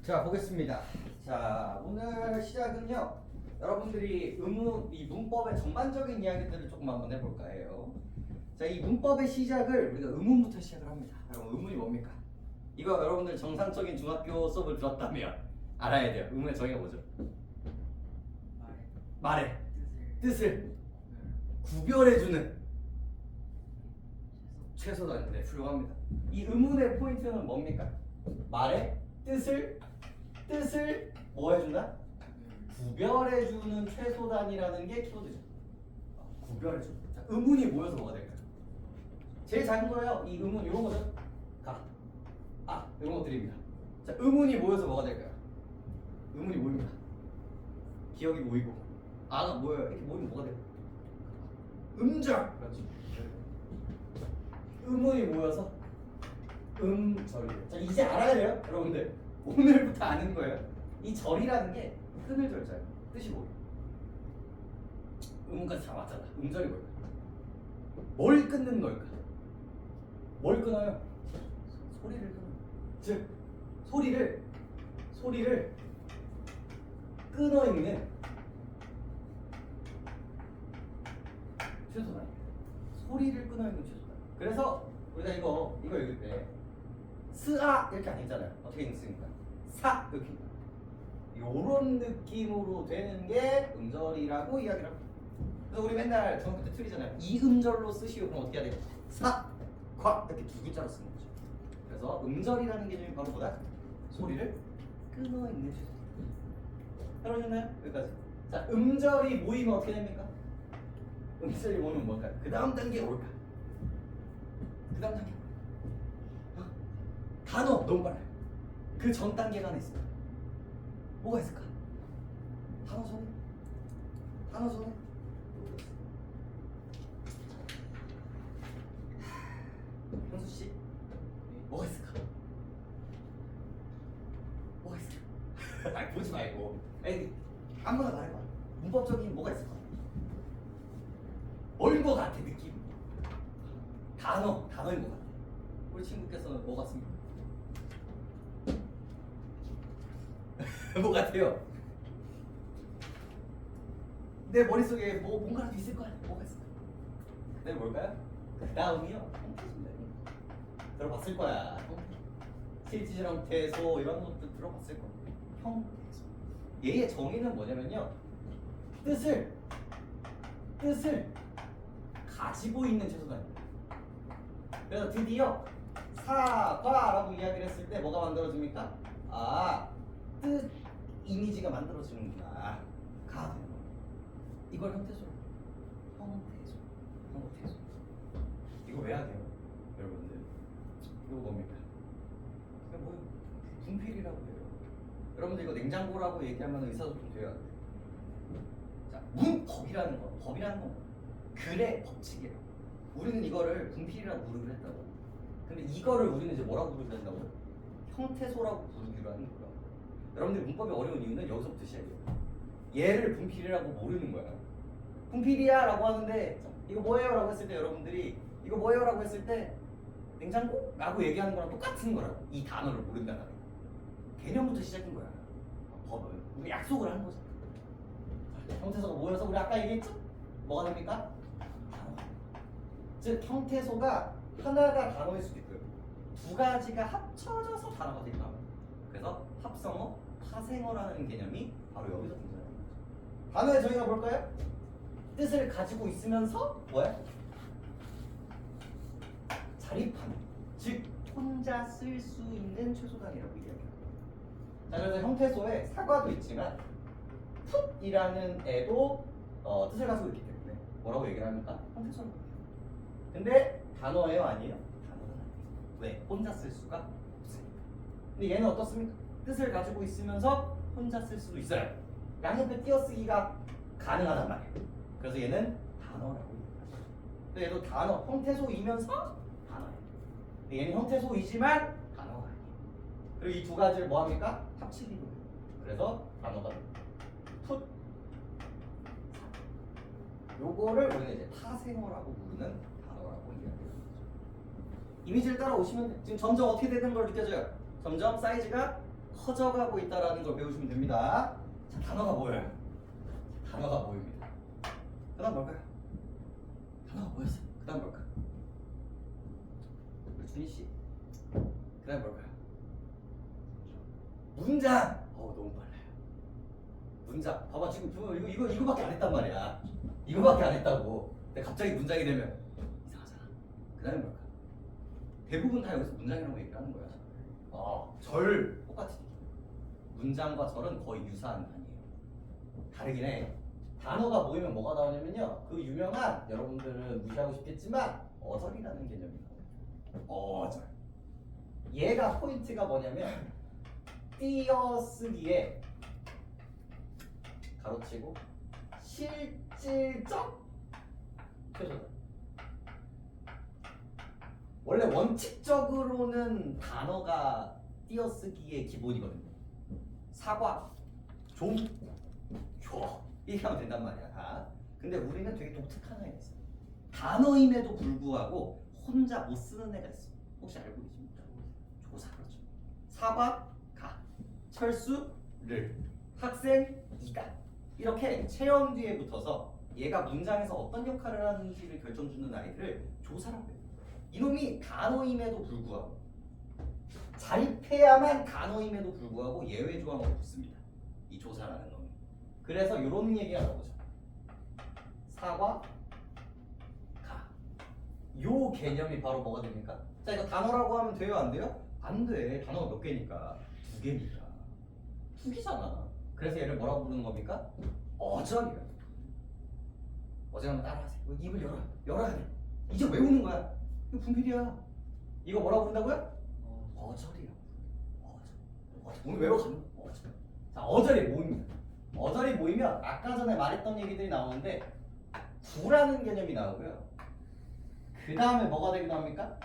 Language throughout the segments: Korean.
자, 보겠습니다. 자, 오늘 시작은요. 여러분들이 이 문법의 전반적인 이야기들을 조금 한번 해볼까 해요. 자, 이 문법의 시작을 우리가 의문부터 시작을 합니다. 여러분, 의문이 뭡니까? 이거 여러분들 정상적인 중학교 수업을 들었다면 알아야 돼요. 의문의 정의가 뭐죠? 말의 뜻을 구별해주는 최소단인데 훌륭합니다. 이 의문의 포인트는 뭡니까? 말의 뜻을 뭐 해준다? 구별해주는 최소단이라는 게 키워드죠. 구별해주는. 자, 의문이 모여서 뭐가 될까요? 제일 작은 거예요. 이 의문 이런 거죠. 이런 것들입니다. 자, 의문이 모여서 뭐가 될까요? 의문이 모입니다. 기억이 모이고 아가 모여요. 이렇게 모이면 뭐가 돼요? 음절. 그렇지. 의문이 모여서 음절이에요. 자, 이제 알아야 돼요, 여러분들. 오늘부터 아는 거예요. 이 절이라는 게 끊을 절자예요. 뜻이 뭐예요? 의문까지 다 맞잖아. 음절이 뭘까? 뭘 끊는 걸까? 뭘 끊어요? 소리를 끊어요. 즉, 소리를 끊어 있는 최소단. 소리를 끊어 있는 최소단. 그래서 우리가 이거 읽을 때 스아 이렇게 안 읽잖아요. 어떻게 읽습니까? 사 이렇게. 요런 느낌으로 되는 게 음절이라고 이야기를 합니다. 그래서 우리 맨날 중학교 때 틀리잖아요. 이 음절로 쓰시오. 그럼 어떻게 해야 돼요? 사, 과 이렇게 두 글자로 쓰는 거죠. 그래서 음절이라는 개념이 바로 뭐다? 소리를 끊어 있는 최소단. 떨어졌나요? 여기까지. 자, 음절이 모이면 어떻게 됩니까? 음절이 모이면 뭘까요? 그 다음 단계에 올까? 그 다음 단계 단어 너무 빨라요. 그 전 단계가 하나 있어요. 뭐가 있을까? 단어 전에 현수 씨 뭐가 있을까? 뭐가 있을까? 아니 보지 말고 아무나 말해봐. 문법적인 뭐가 있을까? 뭘 것 같아 느낌? 단어인 것 같아. 우리 친구께서는 뭐 같습니까? 뭐 같아요? 내 머릿속에 뭔가라도 있을 거 아니야? 뭐가 있을까? 네, 뭘까요? 그 다음이요. 들어봤을 거야. 실질 형태소 이런 것도 들어봤을 거야. 형태소. 얘의 정의는 뭐냐면요. 뜻을 가지고 있는 최소단입니다. 그래서 드디어 사과라고 이야기를 했을 때 뭐가 만들어집니까? 뜻 이미지가 만들어지는구나. 가 되는 거예요. 이걸 형태소. 이거 왜 해야 돼요, 여러분들? 이거 뭡니까? 이거 뭐 분필이라고 해요. 여러분들 이거 냉장고라고 얘기하면 의사소통 돼야 돼. 자, 법이라는 건 글의 법칙이에요. 우리는 이거를 분필이라고 부르기로 했다고. 근데 이거를 우리는 이제 뭐라고 부르기로 한다고요? 형태소라고 부르기로 하는 거예요. 여러분들이 문법이 어려운 이유는 여기서부터 시작이에요. 얘를 분필이라고 모르는 거야. 분필이야 라고 하는데 이거 뭐예요? 라고 했을 때 여러분들이 이거 뭐예요? 라고 했을 때 냉장고? 라고 얘기하는 거랑 똑같은 거라고. 이 단어를 모른다는 거. 개념부터 시작인 거야. 법은. 우리 약속을 하는 거죠. 형태소가 모여서 우리 아까 얘기했죠? 뭐가 됩니까? 단어. 즉 형태소가 하나가 단어일 수도 있고요. 두 가지가 합쳐져서 단어가 될까 합니다. 그래서 합성어, 파생어라는 개념이 바로 여기서 등장하는 거죠. 단어의 정의가 뭘까요? 뜻을 가지고 있으면서 뭐야? 자립하는, 즉 혼자 쓸 수 있는 최소단이라고 이야기합니다. 자, 그래서 형태소에 사과도 있지만 풋이라는 애도 뜻을 가지고 있기 때문에 뭐라고 얘기를 합니까? 형태소라고 얘기해요. 근데 단어예요? 아니에요? 단어는 아니에요. 왜? 혼자 쓸 수가 없으니까. 근데 얘는 어떻습니까? 뜻을 가지고 있으면서 혼자 쓸 수도 있어요. 양옆에 띄어쓰기가 가능하단 말이에요. 그래서 얘는 단어라고 얘기하죠. 근데 얘도 단어, 형태소이면서 단어예요. 근데 얘는 형태소이지만 단어가 아니에요. 그리고 이 두 가지를 뭐 합니까? 합치기로 해요. 그래서 단어가 풋. 요거를 우리는 이제 파생어라고 부르는 단어라고 이야기하는 거죠. 이미지를 따라오시면 지금 점점 어떻게 되는 걸 느껴져요? 점점 사이즈가 커져가고 있다라는 걸 배우시면 됩니다. 자, 단어가 뭐예요? 단어가 뭐입니다. 그다음 뭘까요? 단어가 뭐였어? 그다음 뭘까요? 우리 준희 씨. 그다음 뭘까요? 문장. 너무 빨라요. 문장. 봐봐 지금 이거밖에 안 했단 말이야. 이거밖에 안 했다고. 근데 갑자기 문장이 되면 이상하잖아. 그다음에 뭘까? 대부분 다 여기서 문장이라고 얘기를 하는 거야. 절 똑같이. 문장과 절은 거의 유사한 단위예요. 다르긴 해. 단어가 모이면 뭐가 나오냐면요. 그 유명한 여러분들은 무시하고 싶겠지만 어절이라는 개념이 나와요. 어절. 얘가 포인트가 뭐냐면 띄어쓰기에 가로치고 실질적 표현. 원래 원칙적으로는 단어가 띄어쓰기의 기본이거든요. 사과, 좀, 줘 이렇게 하면 된단 말이야. 다. 근데 우리는 되게 독특한 애가 있어. 단어임에도 불구하고 혼자 못 쓰는 애가 있어. 혹시 알고 계십니까? 조사. 그렇죠. 사과, 가, 철수, 를, 학생, 이가. 이렇게 체형 뒤에 붙어서 얘가 문장에서 어떤 역할을 하는지를 결정주는 아이들을 조사라고 해요. 이놈이 단어임에도 불구하고 자립해야만 단어임에도 불구하고 예외 조항으로 붙습니다. 이 조사라는 놈이. 그래서 이런 얘기가 나오죠. 사과, 가. 요 개념이 바로 뭐가 됩니까? 자, 이거 단어라고 하면 돼요, 안 돼요? 안 돼. 단어가 몇 개니까? 2개니까. 2개잖아. 그래서 얘를 뭐라고 부르는 겁니까? 어절이야. 어제 한번 따라하세요. 입을 열어야 돼. 이제 외우는 거야. 이거 분필이야. 이거 뭐라고 부른다고요? 어절이라고. 어절. 오늘 외워가는 거. 어절. 자, 어절이 모입니다. 어절이 모이면 아까 전에 말했던 얘기들이 나오는데 구라는 개념이 나오고요. 그 다음에 뭐가 되기도 합니까?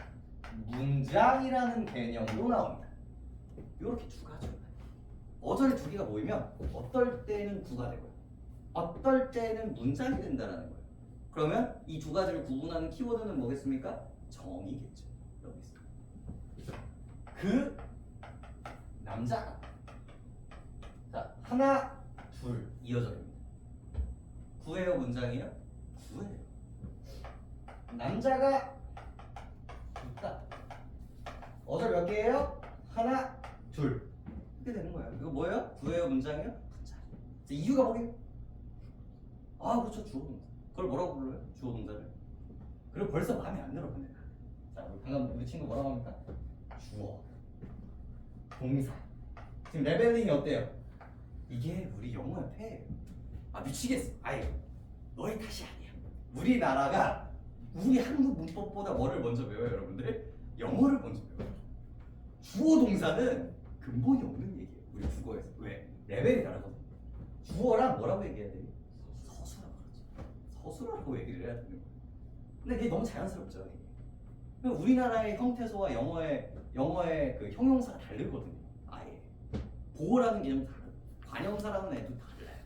문장이라는 개념으로 나옵니다. 이렇게 두 가지로. 어절이 두 개가 모이면 어떨 때는 구가 되고요. 어떨 때는 문장이 된다는 거예요. 그러면 이 두 가지를 구분하는 키워드는 뭐겠습니까? 정이겠죠. 여기 있어요. 그 남자가. 자, 하나, 둘, 이어절입니다. 구예요, 문장이에요? 구예요. 남자가 있다. 어절 몇 개예요? 하나, 둘. 이렇게 되는 거예요. 이거 뭐예요? 구예요, 문장이에요? 문장. 이유가 뭐게요? 그렇죠. 주어 동사. 그걸 뭐라고 불러요? 주어 동사를. 그리고 벌써 마음에 안 들어. 근데 자, 방금 우리 친구 뭐라고 합니까? 주어, 동사. 지금 레벨링이 어때요? 이게 우리 영어의 폐예요. 미치겠어. 아예 너희 탓이 아니야. 우리나라가 우리 한국 문법보다 뭐를 먼저 배워요, 여러분들? 영어를 먼저 배워요. 주어 동사는 근본이 없는 얘기예요. 우리 국어에서. 왜? 레벨이 다르거든. 주어랑 뭐라고 얘기해야 돼요? 서술어라고 그러죠. 서술어라고 얘기를 해야 되는 거예요. 근데 이게 너무 자연스럽죠. 이게. 우리나라의 형태소와 영어의 그 형용사가 다르거든요. 아예. 보호라는 개념 다르고 관형사라는 애도 달라요.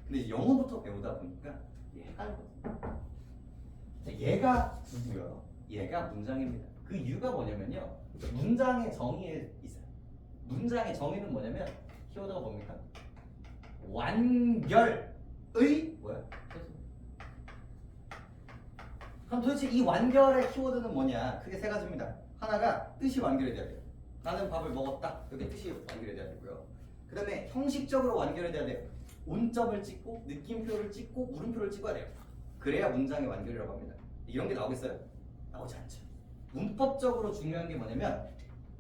근데 이제 영어부터 배우다 보니까 헷갈리거든요. 얘가 구고요. 얘가 문장입니다. 그 이유가 뭐냐면요. 문장의 정의에 있어요. 문장의 정의는 뭐냐면 키워드가 뭡니까? 완결의 뭐야? 그럼 도대체 이 완결의 키워드는 뭐냐? 크게 세 가지입니다. 하나가 뜻이 완결이 돼야 돼요. 나는 밥을 먹었다. 여기 뜻이 완결이 돼야 되고요. 그 다음에 형식적으로 완결이 돼야 돼요. 온점을 찍고 느낌표를 찍고 물음표를 찍어야 돼요. 그래야 문장의 완결이라고 합니다. 이런 게 나오겠어요? 나오지 않죠. 문법적으로 중요한 게 뭐냐면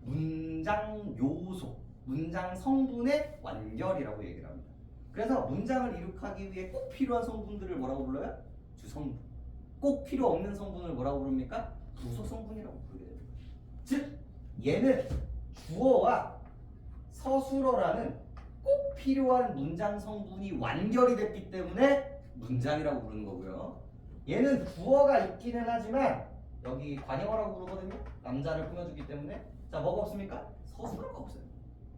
문장 요소, 문장 성분의 완결이라고 얘기를 합니다. 그래서 문장을 이룩하기 위해 꼭 필요한 성분들을 뭐라고 불러요? 주성분. 꼭 필요 없는 성분을 뭐라고 부릅니까? 부속 성분이라고 부르게 됩니다. 즉 얘는 주어와 서술어라는 꼭 필요한 문장 성분이 완결이 됐기 때문에 문장이라고 부르는 거고요. 얘는 주어가 있기는 하지만 여기 관형어라고 부르거든요. 남자를 꾸며주기 때문에. 자, 뭐가 없습니까? 서술어가 없어요.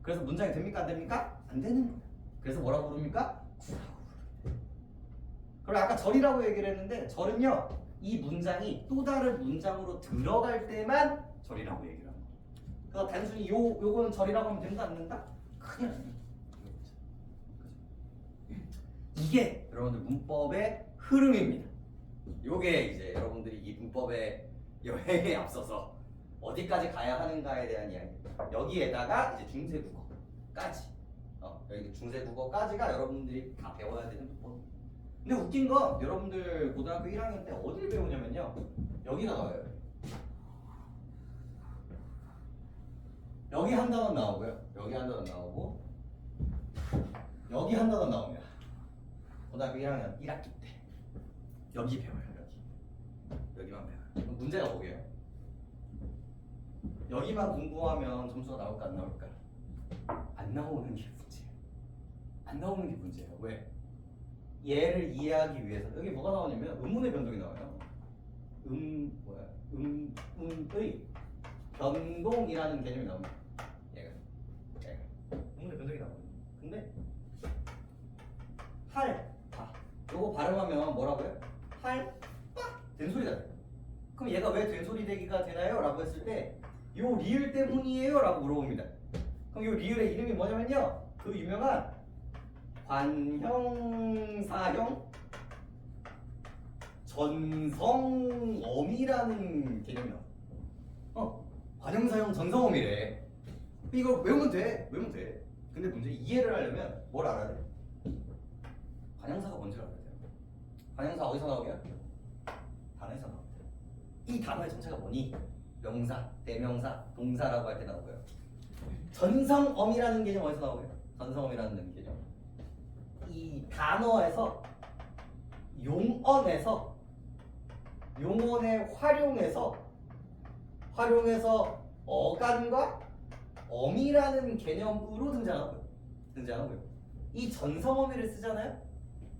그래서 문장이 됩니까? 안 됩니까? 안 되는 거예요. 그래서 뭐라고 부릅니까? 구라고 부릅니다. 그리고 아까 절이라고 얘기를 했는데 절은요, 이 문장이 또 다른 문장으로 들어갈 때만 절이라고 얘기를 합니다. 그래서 단순히 요거는 절이라고 하면 된다 안 된다? 아니야. 이게 여러분들 문법의 흐름입니다. 요게 이제 여러분들이 이 문법의 여행에 앞서서 어디까지 가야 하는가에 대한 이야기. 여기에다가 이제 중세국어까지. 여기 중세국어까지가 여러분들이 다 배워야 되는 부분. 근데 웃긴 건 여러분들 고등학교 1학년 때 어딜 배우냐면요. 여기가 나와요. 여기 한 단원 나오고요. 여기 한 단원 나오고 여기 한 단원 나옵니다. 고등학교 1학년 1학기 때 여기 배워요. 여기만 배워요. 그럼 문제가 뭐게요? 여기만 공부하면 점수가 나올까 안 나올까? 안 나오는 게 문제예요. 안 나오는 게 문제예요. 왜? 얘를 이해하기 위해서 여기 뭐가 나오냐면 음문의 변동이 나와요. 음의 변동이라는 개념이 나옵니다. 얘가 음문의 변동이 나와요. 근데 요거 발음하면 뭐라고요? 된소리가 돼요. 그럼 얘가 왜 된소리 되기가 되나요? 라고 했을 때 요 리을 때문이에요? 라고 물어봅니다. 그럼 요 리을의 이름이 뭐냐면요, 그 유명한 관형사형 전성어미라는 개념이 나와요. 관형사형 전성어미래. 이걸 외우면 돼. 근데 문제 이해를 하려면 뭘 알아야 돼? 관형사가 뭔지를 알아야 돼요. 관형사 어디서 나오게요? 단어에서 나옵니다. 이 단어의 정체가 뭐니? 명사, 대명사, 동사라고 할 때 나오고요. 전성어미라는 개념 어디서 나오게요? 전성어미라는 개념. 이 단어에서 용언의 활용해서 어간과 어미라는 개념으로 등장하고요. 이 전성어미를 쓰잖아요.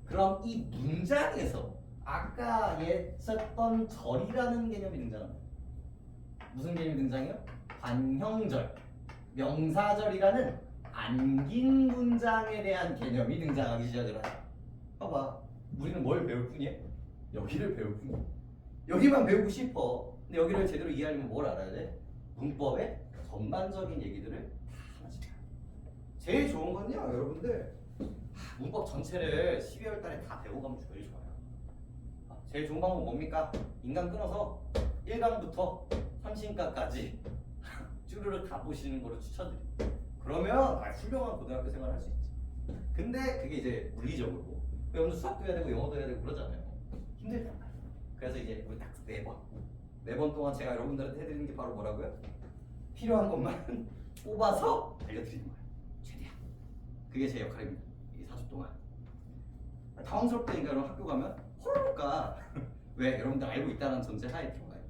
그럼 이 문장에서 아까 썼던 절이라는 개념이 등장합니다. 무슨 개념이 등장해요? 관형절, 명사절이라는 안긴 문장에 대한 개념이 등장하기 시작을 하죠. 봐봐, 우리는 뭘 배울 뿐이야? 여기를 배울 뿐이야. 여기만 배우고 싶어. 근데 여기를 제대로 이해하려면 뭘 알아야 돼? 문법의 전반적인 얘기들을 다 하나씩 알아야 돼. 제일 좋은 건요, 여러분들 문법 전체를 12월 달에 다 배우고 가면 제일 좋아요. 제일 좋은 방법 뭡니까? 인강 끊어서 1강부터 30강까지 쭈르륵 다 보시는 거를 추천드립니다. 그러면 훌륭한 고등학교 생활을 할 수 있지. 근데 그게 이제 물리적으로 여러분들 수학도 해야 되고 영어도 해야 되고 그러잖아요. 힘들단 말이에요. 그래서 이제 우리 딱 4번 동안 제가 여러분들한테 해드리는 게 바로 뭐라고요? 필요한 것만 뽑아서 알려드리는 거예요. 최대한. 그게 제 역할입니다. 이 4주 동안. 당황스럽다니까 여러분 학교 가면 헐까 왜? 여러분들 알고 있다는 전제 하에 들어가요.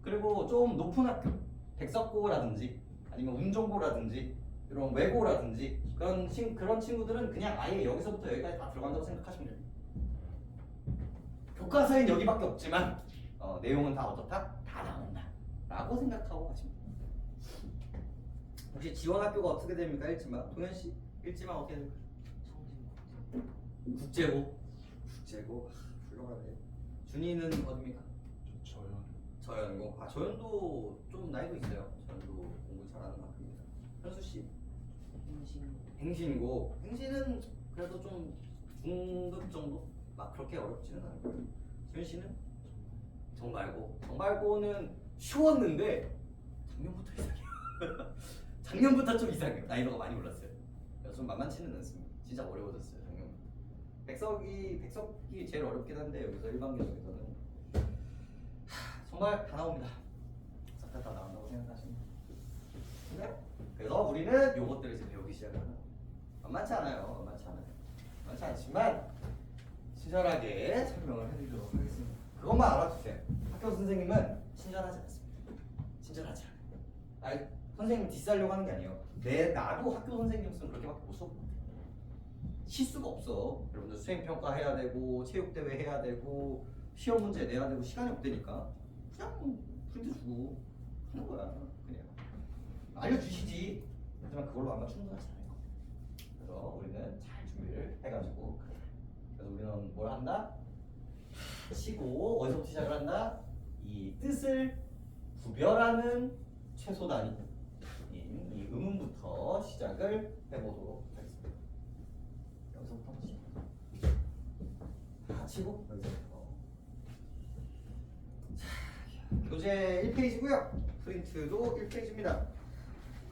그리고 좀 높은 학교, 백석고라든지 아니면 운정고라든지 이런 외고라든지 그런 친구들은 그냥 아예 여기서부터 여기까지 다 들어간다고 생각하시면 됩니다. 교과서엔 여기밖에 없지만 내용은 다 어떻다? 다 나온다 라고 생각하고 가시면 됩니다. 혹시 지원학교가 어떻게 됩니까? 일지만 동현씨 일지만 어떻게 됩니까? 국제고 훌륭하네. 준이는 어디입니까? 저연고. 저연도 좀 나이도 있어요. 저연도 공부 잘하는 학교입니다. 현수씨 행신고. 행신은 그래도 좀 중급 정도? 막 그렇게 어렵지는 않고요. 준씨는 정발고는 쉬웠는데 작년부터 이상해요. 작년부터 좀 이상해요. 나이도가 많이 올랐어요. 좀 만만치는 않습니다. 진짜 어려워졌어요. 백석이 제일 어렵긴 한데 여기서 일반계적에서는 정말 다 나옵니다. 싹 다 나온다고 생각하시면 됩니다. 그래서 우리는 요것들을 이제 배우기 시작하는 거예요. 만만치 않지만 친절하게 설명을 해드리도록 하겠습니다. 그것만 알아두세요. 학교 선생님은 친절하지 않습니다. 친절하지 않아요. 선생님 디스하려고 하는 게 아니에요. 나도 학교 선생님으로서는 그렇게밖에 못 수업 못해. 실수가 없어. 여러분들 수행평가 해야 되고 체육대회 해야 되고 시험 문제 내야 되고 시간이 없다니까 그냥 프린트 주고 하는 거야. 그냥 알려주시지. 하지만 그걸로 아마 충분하지 않을 겁니다. 그래서 우리는 잘 준비를 해가지고 그래서 우리는 뭘 한다? 치고 어디서부터 시작을 한다? 이 뜻을 구별하는 최소 단위 이 음음부터 여기서부터 시작을 해보도록 하겠습니다. 여기서부터 다 치고 여기서부터. 자, 교재 1페이지고요. 프린트도 1페이지입니다.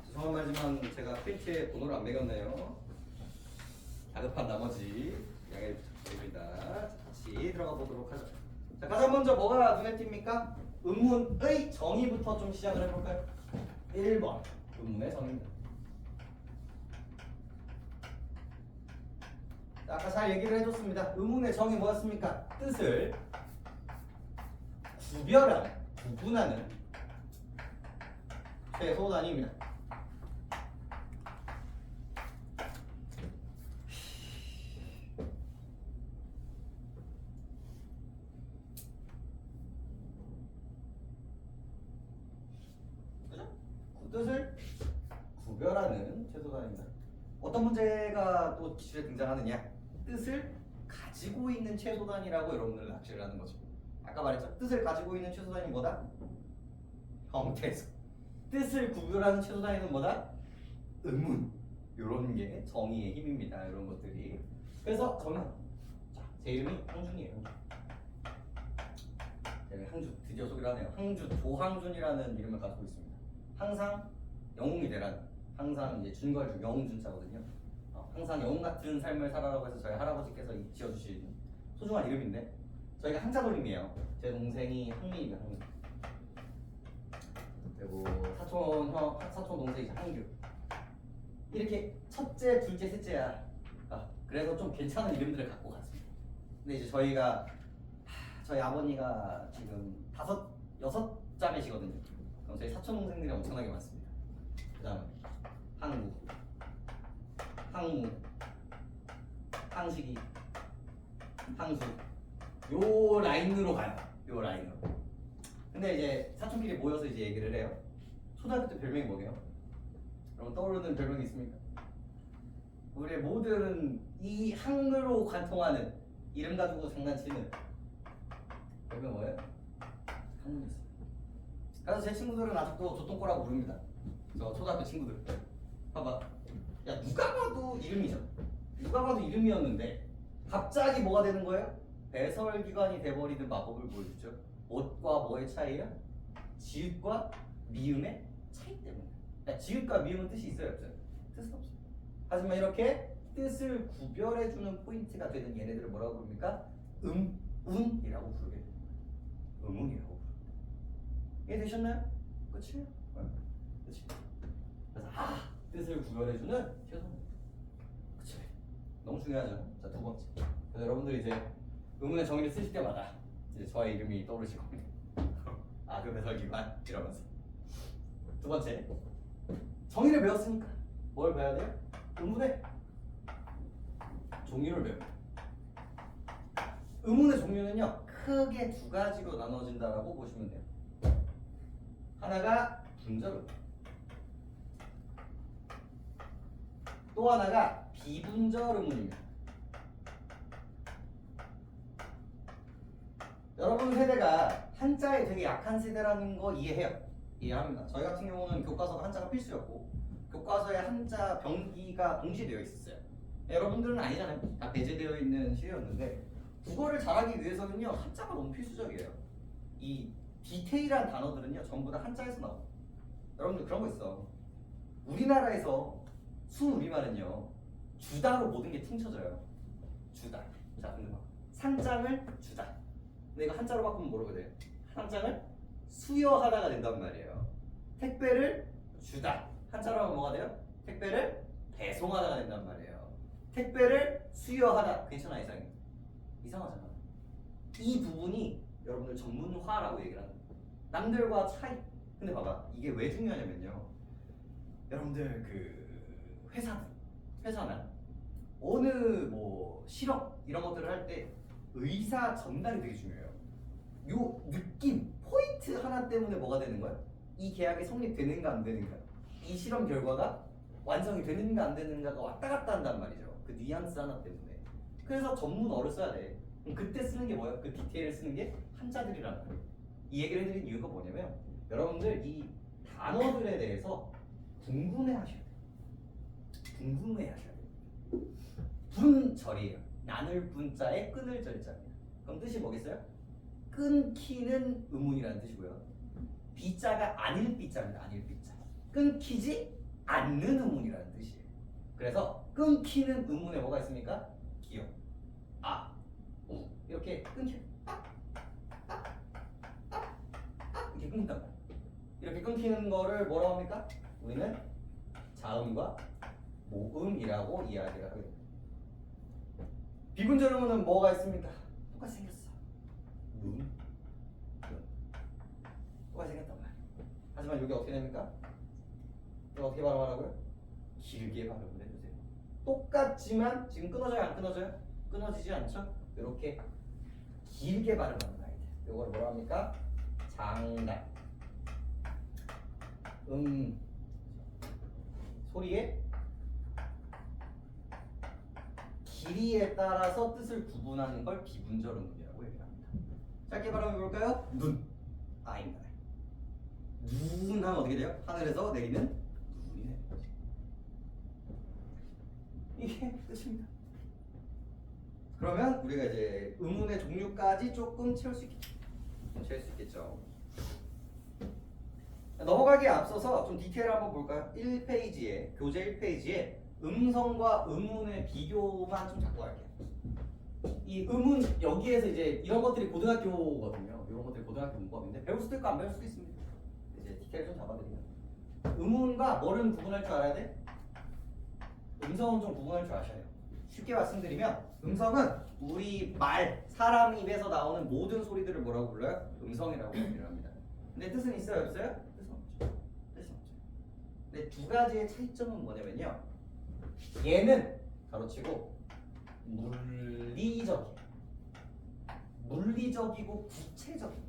죄송한 말이지만 제가 프린트에 번호를 안 매겼네요. 다급한 나머지 양해 부탁드립니다. 같이 들어가 보도록 하죠. 자, 가장 먼저 뭐가 눈에 띕니까? 음문의 정의부터 좀 시작을 해볼까요? 1번 음문의 정의입니다. 자, 아까 잘 얘기를 해줬습니다. 음문의 정의 뭐였습니까? 뜻을 구별하는, 구분하는 최소 단위입니다. 뜻을 구별하는 최소 단위입니다. 어떤 문제가 또 기출에 등장하느냐? 뜻을 가지고 있는 최소 단위라고 여러분들 납치를 하는 거죠. 아까 말했죠? 뜻을 가지고 있는 최소 단위 뭐다? 형태소. 뜻을 구별하는 최소 단위는 뭐다? 의문. 이런 게 정의의 힘입니다. 이런 것들이. 그래서 저는 제 이름이 항준이에요. 항준. 드디어 소개를 하네요. 항준, 조항준이라는 이름을 가지고 있습니다. 항상 영웅이 되라는, 항상 이제 준걸 영웅준자거든요. 항상 영웅 같은 삶을 살아라고 해서 저희 할아버지께서 지어주신 소중한 이름인데 저희가 한자돌림이에요. 제 동생이 항민입니다. 항민. 그리고 사촌 동생이 항규. 이렇게 첫째, 둘째, 셋째야. 그래서 좀 괜찮은 이름들을 갖고 갔습니다. 근데 이제 저희가 저희 아버니가 지금 6 자매시거든요. 그럼 저희 사촌 동생들이 엄청나게 많습니다. 그다음 항구, 항무, 항식이, 항수 요 라인으로 가요. 요 라인으로. 근데 이제 사촌끼리 모여서 이제 얘기를 해요. 초등학교 때 별명이 뭐게요? 여러분 떠오르는 별명이 있습니까? 우리의 모든 이 항으로 관통하는 이름 가지고 장난치는 별명 뭐예요? 항문이었어요. 그래서 제 친구들은 아직도 조똥꼬라고 부릅니다. 저 초등학교 친구들. 봐봐. 야, 누가 봐도 이름이죠. 누가 봐도 이름이었는데 갑자기 뭐가 되는 거예요? 배설기관이 돼버리는 마법을 보여주죠. 뭐과 뭐의 차이야? 지읒과 미음의 차이 때문에. 야, 지읒과 미음은 뜻이 있어요, 없어요? 뜻은 없어요. 하지만 이렇게 뜻을 구별해주는 포인트가 되는 얘네들을 뭐라고 부릅니까? 음운이라고 부르게 됩니다. 음운이라고 부르게. 이해되셨나요? 끝이에요. 그치? 그래서 뜻을 구별해주는 최소한. 그치? 너무 중요하죠. 자, 2번째. 그래서 여러분들이 이제 의문의 정의를 쓰실 때마다 이제 저의 이름이 떠오르실 겁니다. 그 배설기관 이러면서. 2번째. 정의를 배웠으니까 뭘 배워야 돼요? 의문의 종류를 배웁니다. 의문의 종류는요 크게 2가지로 나눠진다라고 보시면 돼요. 하나가 분절, 또 하나가 비분절 의문입니다. 여러분 세대가 한자에 되게 약한 세대라는 거 이해합니다. 저희 같은 경우는 교과서가 한자가 필수였고 교과서에 한자 병기가 동시되어 있었어요. 여러분들은 아니잖아요. 다 배제되어 있는 시대였는데 국어를 잘하기 위해서는요 한자가 너무 필수적이에요. 이 디테일한 단어들은요 전부 다 한자에서 나와요. 여러분들 그런 거 있어. 우리나라에서 순우리말은요 주다로 모든 게 퉁쳐져요. 주다. 자, 근데 봐. 상장을 주다. 근데 이거 한자로 바꾸면 뭐라고 돼요? 상장을 수여하다가 된단 말이에요. 택배를 주다. 한자로 하면 뭐가 돼요? 택배를 배송하다가 된단 말이에요. 택배를 수여하다. 괜찮아, 이상하잖아. 이 부분이 여러분들 전문화라고 얘기를 하는 거예요. 남들과 차이. 근데 봐봐, 이게 왜 중요하냐면요. 여러분들 그 회사나 어느 뭐 실업 이런 것들을 할 때 의사 전달이 되게 중요해요. 요 느낌, 포인트 하나 때문에 뭐가 되는 거야? 이 계약이 성립되는가 안 되는가, 이 실험 결과가 완성이 되는가 안 되는가가 왔다 갔다 한단 말이죠. 그 뉘앙스 하나 때문에. 그래서 전문어를 써야 돼. 그럼 그때 쓰는 게 뭐야? 그 디테일을 쓰는 게 한자들이라는 거예요. 이 얘기를 해드린 이유가 뭐냐면 여러분들 이 단어들에 대해서 궁금해 하셔야 돼요. 궁금해하셔야 돼요. 분절이에요. 나눌 분자에 끊을 절자입니다. 그럼 뜻이 뭐겠어요? 끊기는 의문이라는 뜻이고요. 비자가 아닐 비자입니다. 아닐 비자. 끊기지 않는 의문이라는 뜻이에요. 그래서 끊기는 의문에 뭐가 있습니까? 기역, 아, 우 이렇게 끊겨. 이렇게 끊긴단 말이에요. 이렇게 끊기는 거를 뭐라고 합니까? 우리는 자음과 모음이라고 이야기를 하게 됩니다. 비분절 의문은 뭐가 있습니까? 똑같이 생겼어. 눈, 똑같이 생겼단 말이에요. 하지만 여기 어떻게 됩니까? 이거 어떻게 발음하라고요? 길게 발음을 해주세요. 똑같지만 지금 끊어져요? 안 끊어져요? 끊어지지 않죠? 이렇게 길게 발음하는 아이들. 이걸 뭐라 합니까? 장단. 소리의 길이에 따라서 뜻을 구분하는 걸 비분절 음문이라고 얘기합니다. 짧게 발음해 볼까요? 눈, 아입니다. 눈 하면 어떻게 돼요? 하늘에서 내리는 눈이 내리는 거지. 이게 뜻입니다. 그러면 우리가 이제 음문의 종류까지 조금 채울 수 있겠죠. 넘어가기에 앞서서 좀 디테일 한번 볼까요? 1페이지에 교재 1페이지에 음성과 음문의 비교만 좀 잡고 갈게요. 이 음문 여기에서 이제 이런 것들이 고등학교거든요. 이런 것들이 고등학교 문법인데 배울 수도 있고 안 배울 수도 있습니다. 이제 디테일 좀 잡아드리면 음문과 뭐를 구분할 줄 알아야 돼? 음성은 좀 구분할 줄 아셔야 돼요. 쉽게 말씀드리면 음성은 우리 말, 사람 입에서 나오는 모든 소리들을 뭐라고 불러요? 음성이라고 얘기를 합니다. 근데 뜻은 있어요? 없어요? 뜻은 없죠. 뜻은 없죠. 근데 두 가지의 차이점은 뭐냐면요. 얘는 가로치고 물리적이고 구체적입니다.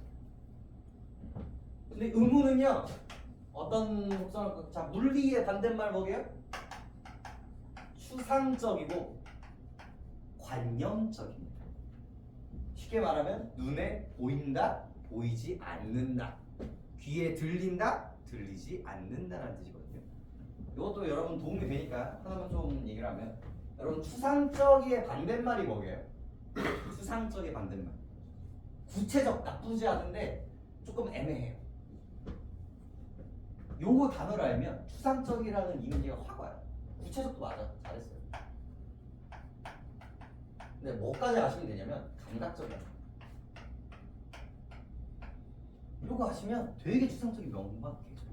근데 음문은요. 어떤 속성을 자 물리의 반대말 뭐게요? 추상적이고 관념적입니다. 쉽게 말하면 눈에 보인다, 보이지 않는다. 귀에 들린다, 들리지 않는다라는 뜻이거든요. 이것도 여러분 도움이 되니까 하나만 좀 얘기를 하면 여러분 추상적의 반대말이 뭐예요? 추상적의 반대말. 구체적 나쁘지 않은데 조금 애매해요. 요거 단어를 알면 추상적이라는 이미지가 확 와요. 구체적도 맞아. 잘했어요. 근데 뭐까지 아시면 되냐면 감각적이야. 요거 아시면 되게 추상적인 명확해져요.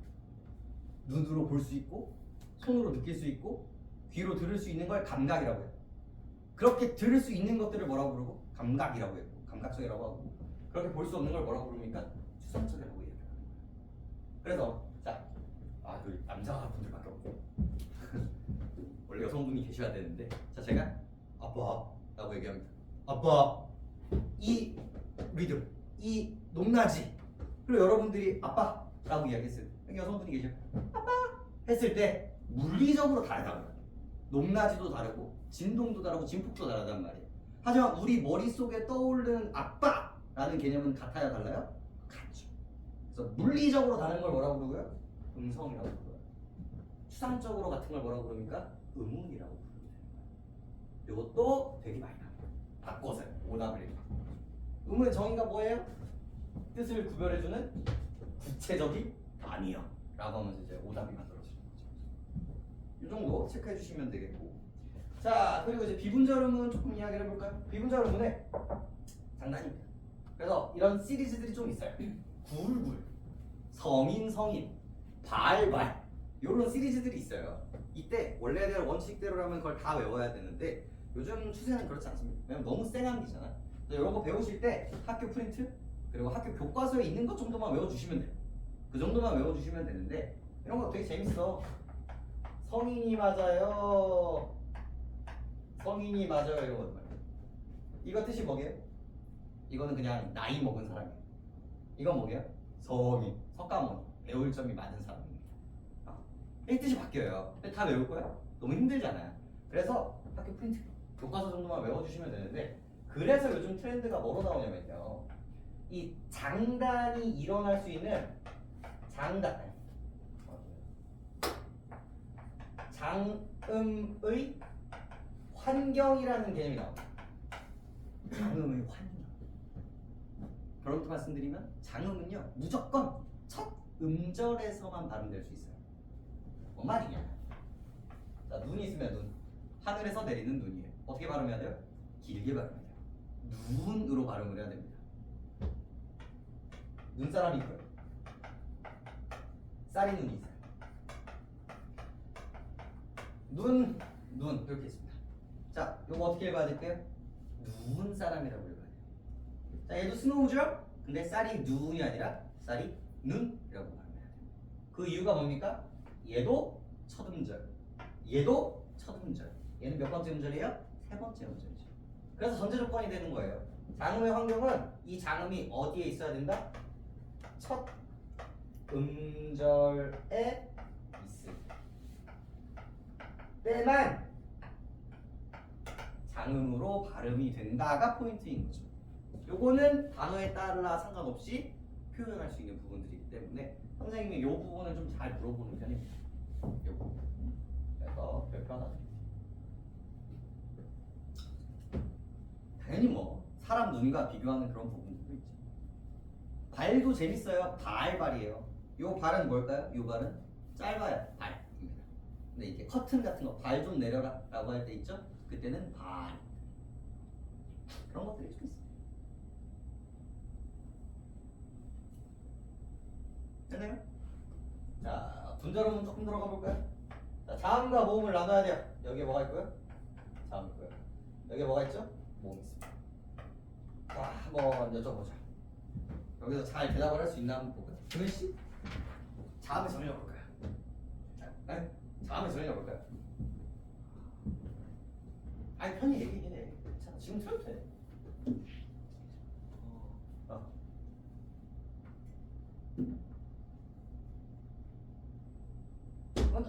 눈으로 볼 수 있고 손으로 느낄 수 있고 귀로 들을 수 있는 걸 감각이라고 해요. 그렇게 들을 수 있는 것들을 뭐라고 부르고? 감각이라고 해요. 감각적이라고 하고 그렇게 볼 수 없는 걸 뭐라고 부릅니까? 추상적이라고 얘기해요. 그래서 자, 그 남자분들밖에 없고 원래 여성분이 계셔야 되는데 자 제가 아빠라고 얘기합니다. 아빠 이 리듬 이 높낮이 그리고 여러분들이 아빠라고 이야기했어요. 여기 여성분이 계셔. 아빠 했을 때 물리적으로 다르다고요. 높낮이도 다르고 진동도 다르고 진폭도 다르단 말이에요. 하지만 우리 머릿속에 떠오르는 아빠라는 개념은 같아요? 달라요? 같죠. 그래서 물리적으로 다른 걸 뭐라고 부르고요? 음성이라고 부르고요. 추상적으로 같은 걸 뭐라고 부릅니까? 음운이라고 부르게 되는 거예요. 이것도 되게 많이 나와요. 바꿔서요. 오답을 해요. 음운의 정의가 뭐예요? 뜻을 구별해주는 구체적인 단위야 라고 하면서 이제 오답이 만들어지는 거죠. 이 정도 체크해 주시면 되겠고 자 그리고 이제 비분절 음은 조금 이야기를 해볼까요? 비분절 음은의 장단입니다. 그래서 이런 시리즈들이 좀 있어요. 굴굴, 성인, 발발 이런 시리즈들이 있어요. 이때 원래대로 원칙대로라면 그걸 다 외워야 되는데 요즘 추세는 그렇지 않습니다. 왜냐면 너무 쌩한기잖아. 이런 거 배우실 때 학교 프린트 그리고 학교 교과서에 있는 것 정도만 외워주시면 돼요. 그 정도만 외워주시면 되는데 이런 거 되게 재밌어. 성인이 맞아요. 성인이 맞아요. 이런 거 말이에요. 이거 뜻이 뭐게요? 이거는 그냥 나이 먹은 사람이에요. 이건 뭐게요? 성인, 석가모니, 배울 점이 많은 사람입니다. 이 뜻이 바뀌어요. 근데 다 외울 거야? 너무 힘들잖아요. 그래서 학교 프린트, 교과서 정도만 외워주시면 되는데 그래서 요즘 트렌드가 뭐로 나오냐면요. 이 장단이 일어날 수 있는 장음의 환경이라는 개념이 나옵니다. 장음의 환경. 결론부터 말씀드리면 장음은요 무조건 첫 음절에서만 발음될 수 있어요. 뭔 말이냐? 자, 눈이 있으면 눈. 하늘에서 내리는 눈이에요. 어떻게 발음해야 돼요? 길게 발음해야 돼요. 눈으로 발음을 해야 됩니다. 눈사람이 있고요. 쌀이 눈이 있어요. 눈 이렇게 있습니다. 자, 요거 어떻게 읽어야 될까요? 눈사람이라고 읽어야 돼요. 자, 얘도 스노우죠? 근데 쌀이 눈이 아니라 쌀이 눈이라고 발음해야 돼요. 그 이유가 뭡니까? 얘도 첫 음절, 얘도 첫 음절. 얘는 몇 번째 음절이에요? 세 번째 음절이죠. 그래서 전제 조건이 되는 거예요. 장음의 환경은 이 장음이 어디에 있어야 된다? 첫 음절에 있을 때만 장음으로 발음이 된다가 포인트인 거죠. 요거는 단어에 따라 상관없이 표현할 수 있는 부분들이기 때문에 선생님이 요 부분을 좀 잘 물어보는 편입니다. 요 부분. 그래서 별표 하나 드릴게요. 당연히 뭐 사람 눈과 비교하는 그런 부분도 있죠. 발도 재밌어요. 발이에요. 요 발은 뭘까요? 요 발은 짧아요. 발입니다. 근데 이게 커튼 같은 거 발 좀 내려라 라고 할 때 있죠? 그때는 발. 그런 것들이 좀 있어요. 됐나요? 자, 분자로문 조금 들어가 볼까요? 자, 자음과 모음을 나눠야 돼요. 여기에 뭐가 있고요? 자음 있고요. 여기에 뭐가 있죠? 모음 있습니다. 자, 한번 여쭤보자. 여기서 잘 대답을 할 수 있나 한번 볼까요? 금현 씨? 자음의 정의를 볼까요? 네? 자음의 정의를 볼까요? 아니 편히 얘기해. 괜찮아. 지금 틀어도 돼.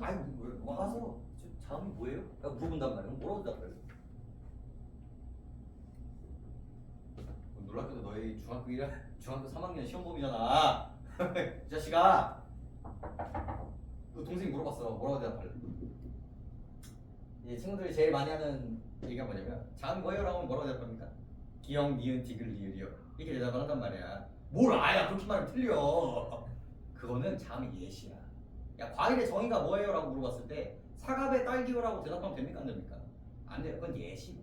아니 왜 와서 자음이 뭐예요? 라고 물어본단 말이야. 뭐라고 대답해? 놀랍게도 너희 중학교 3학년 시험 범위잖아. 이 자식아. 너 동생이 물어봤어. 뭐라고 대답할래? 이 친구들이 제일 많이 하는 얘기가 뭐냐면 자음 뭐예요? 라고 하면 뭐라고 대답합니까? 기역, 니은, 디귿, 리을이요. 이렇게 대답을 한단 말이야. 뭘 아야 그렇게 말하면 틀려. 그거는 자음의 예시야. 야, 과일의 정의가 뭐예요? 라고 물어봤을 때 사과배 딸기요 라고 대답하면 됩니까? 안 됩니까? 안 돼요. 그건 예시고.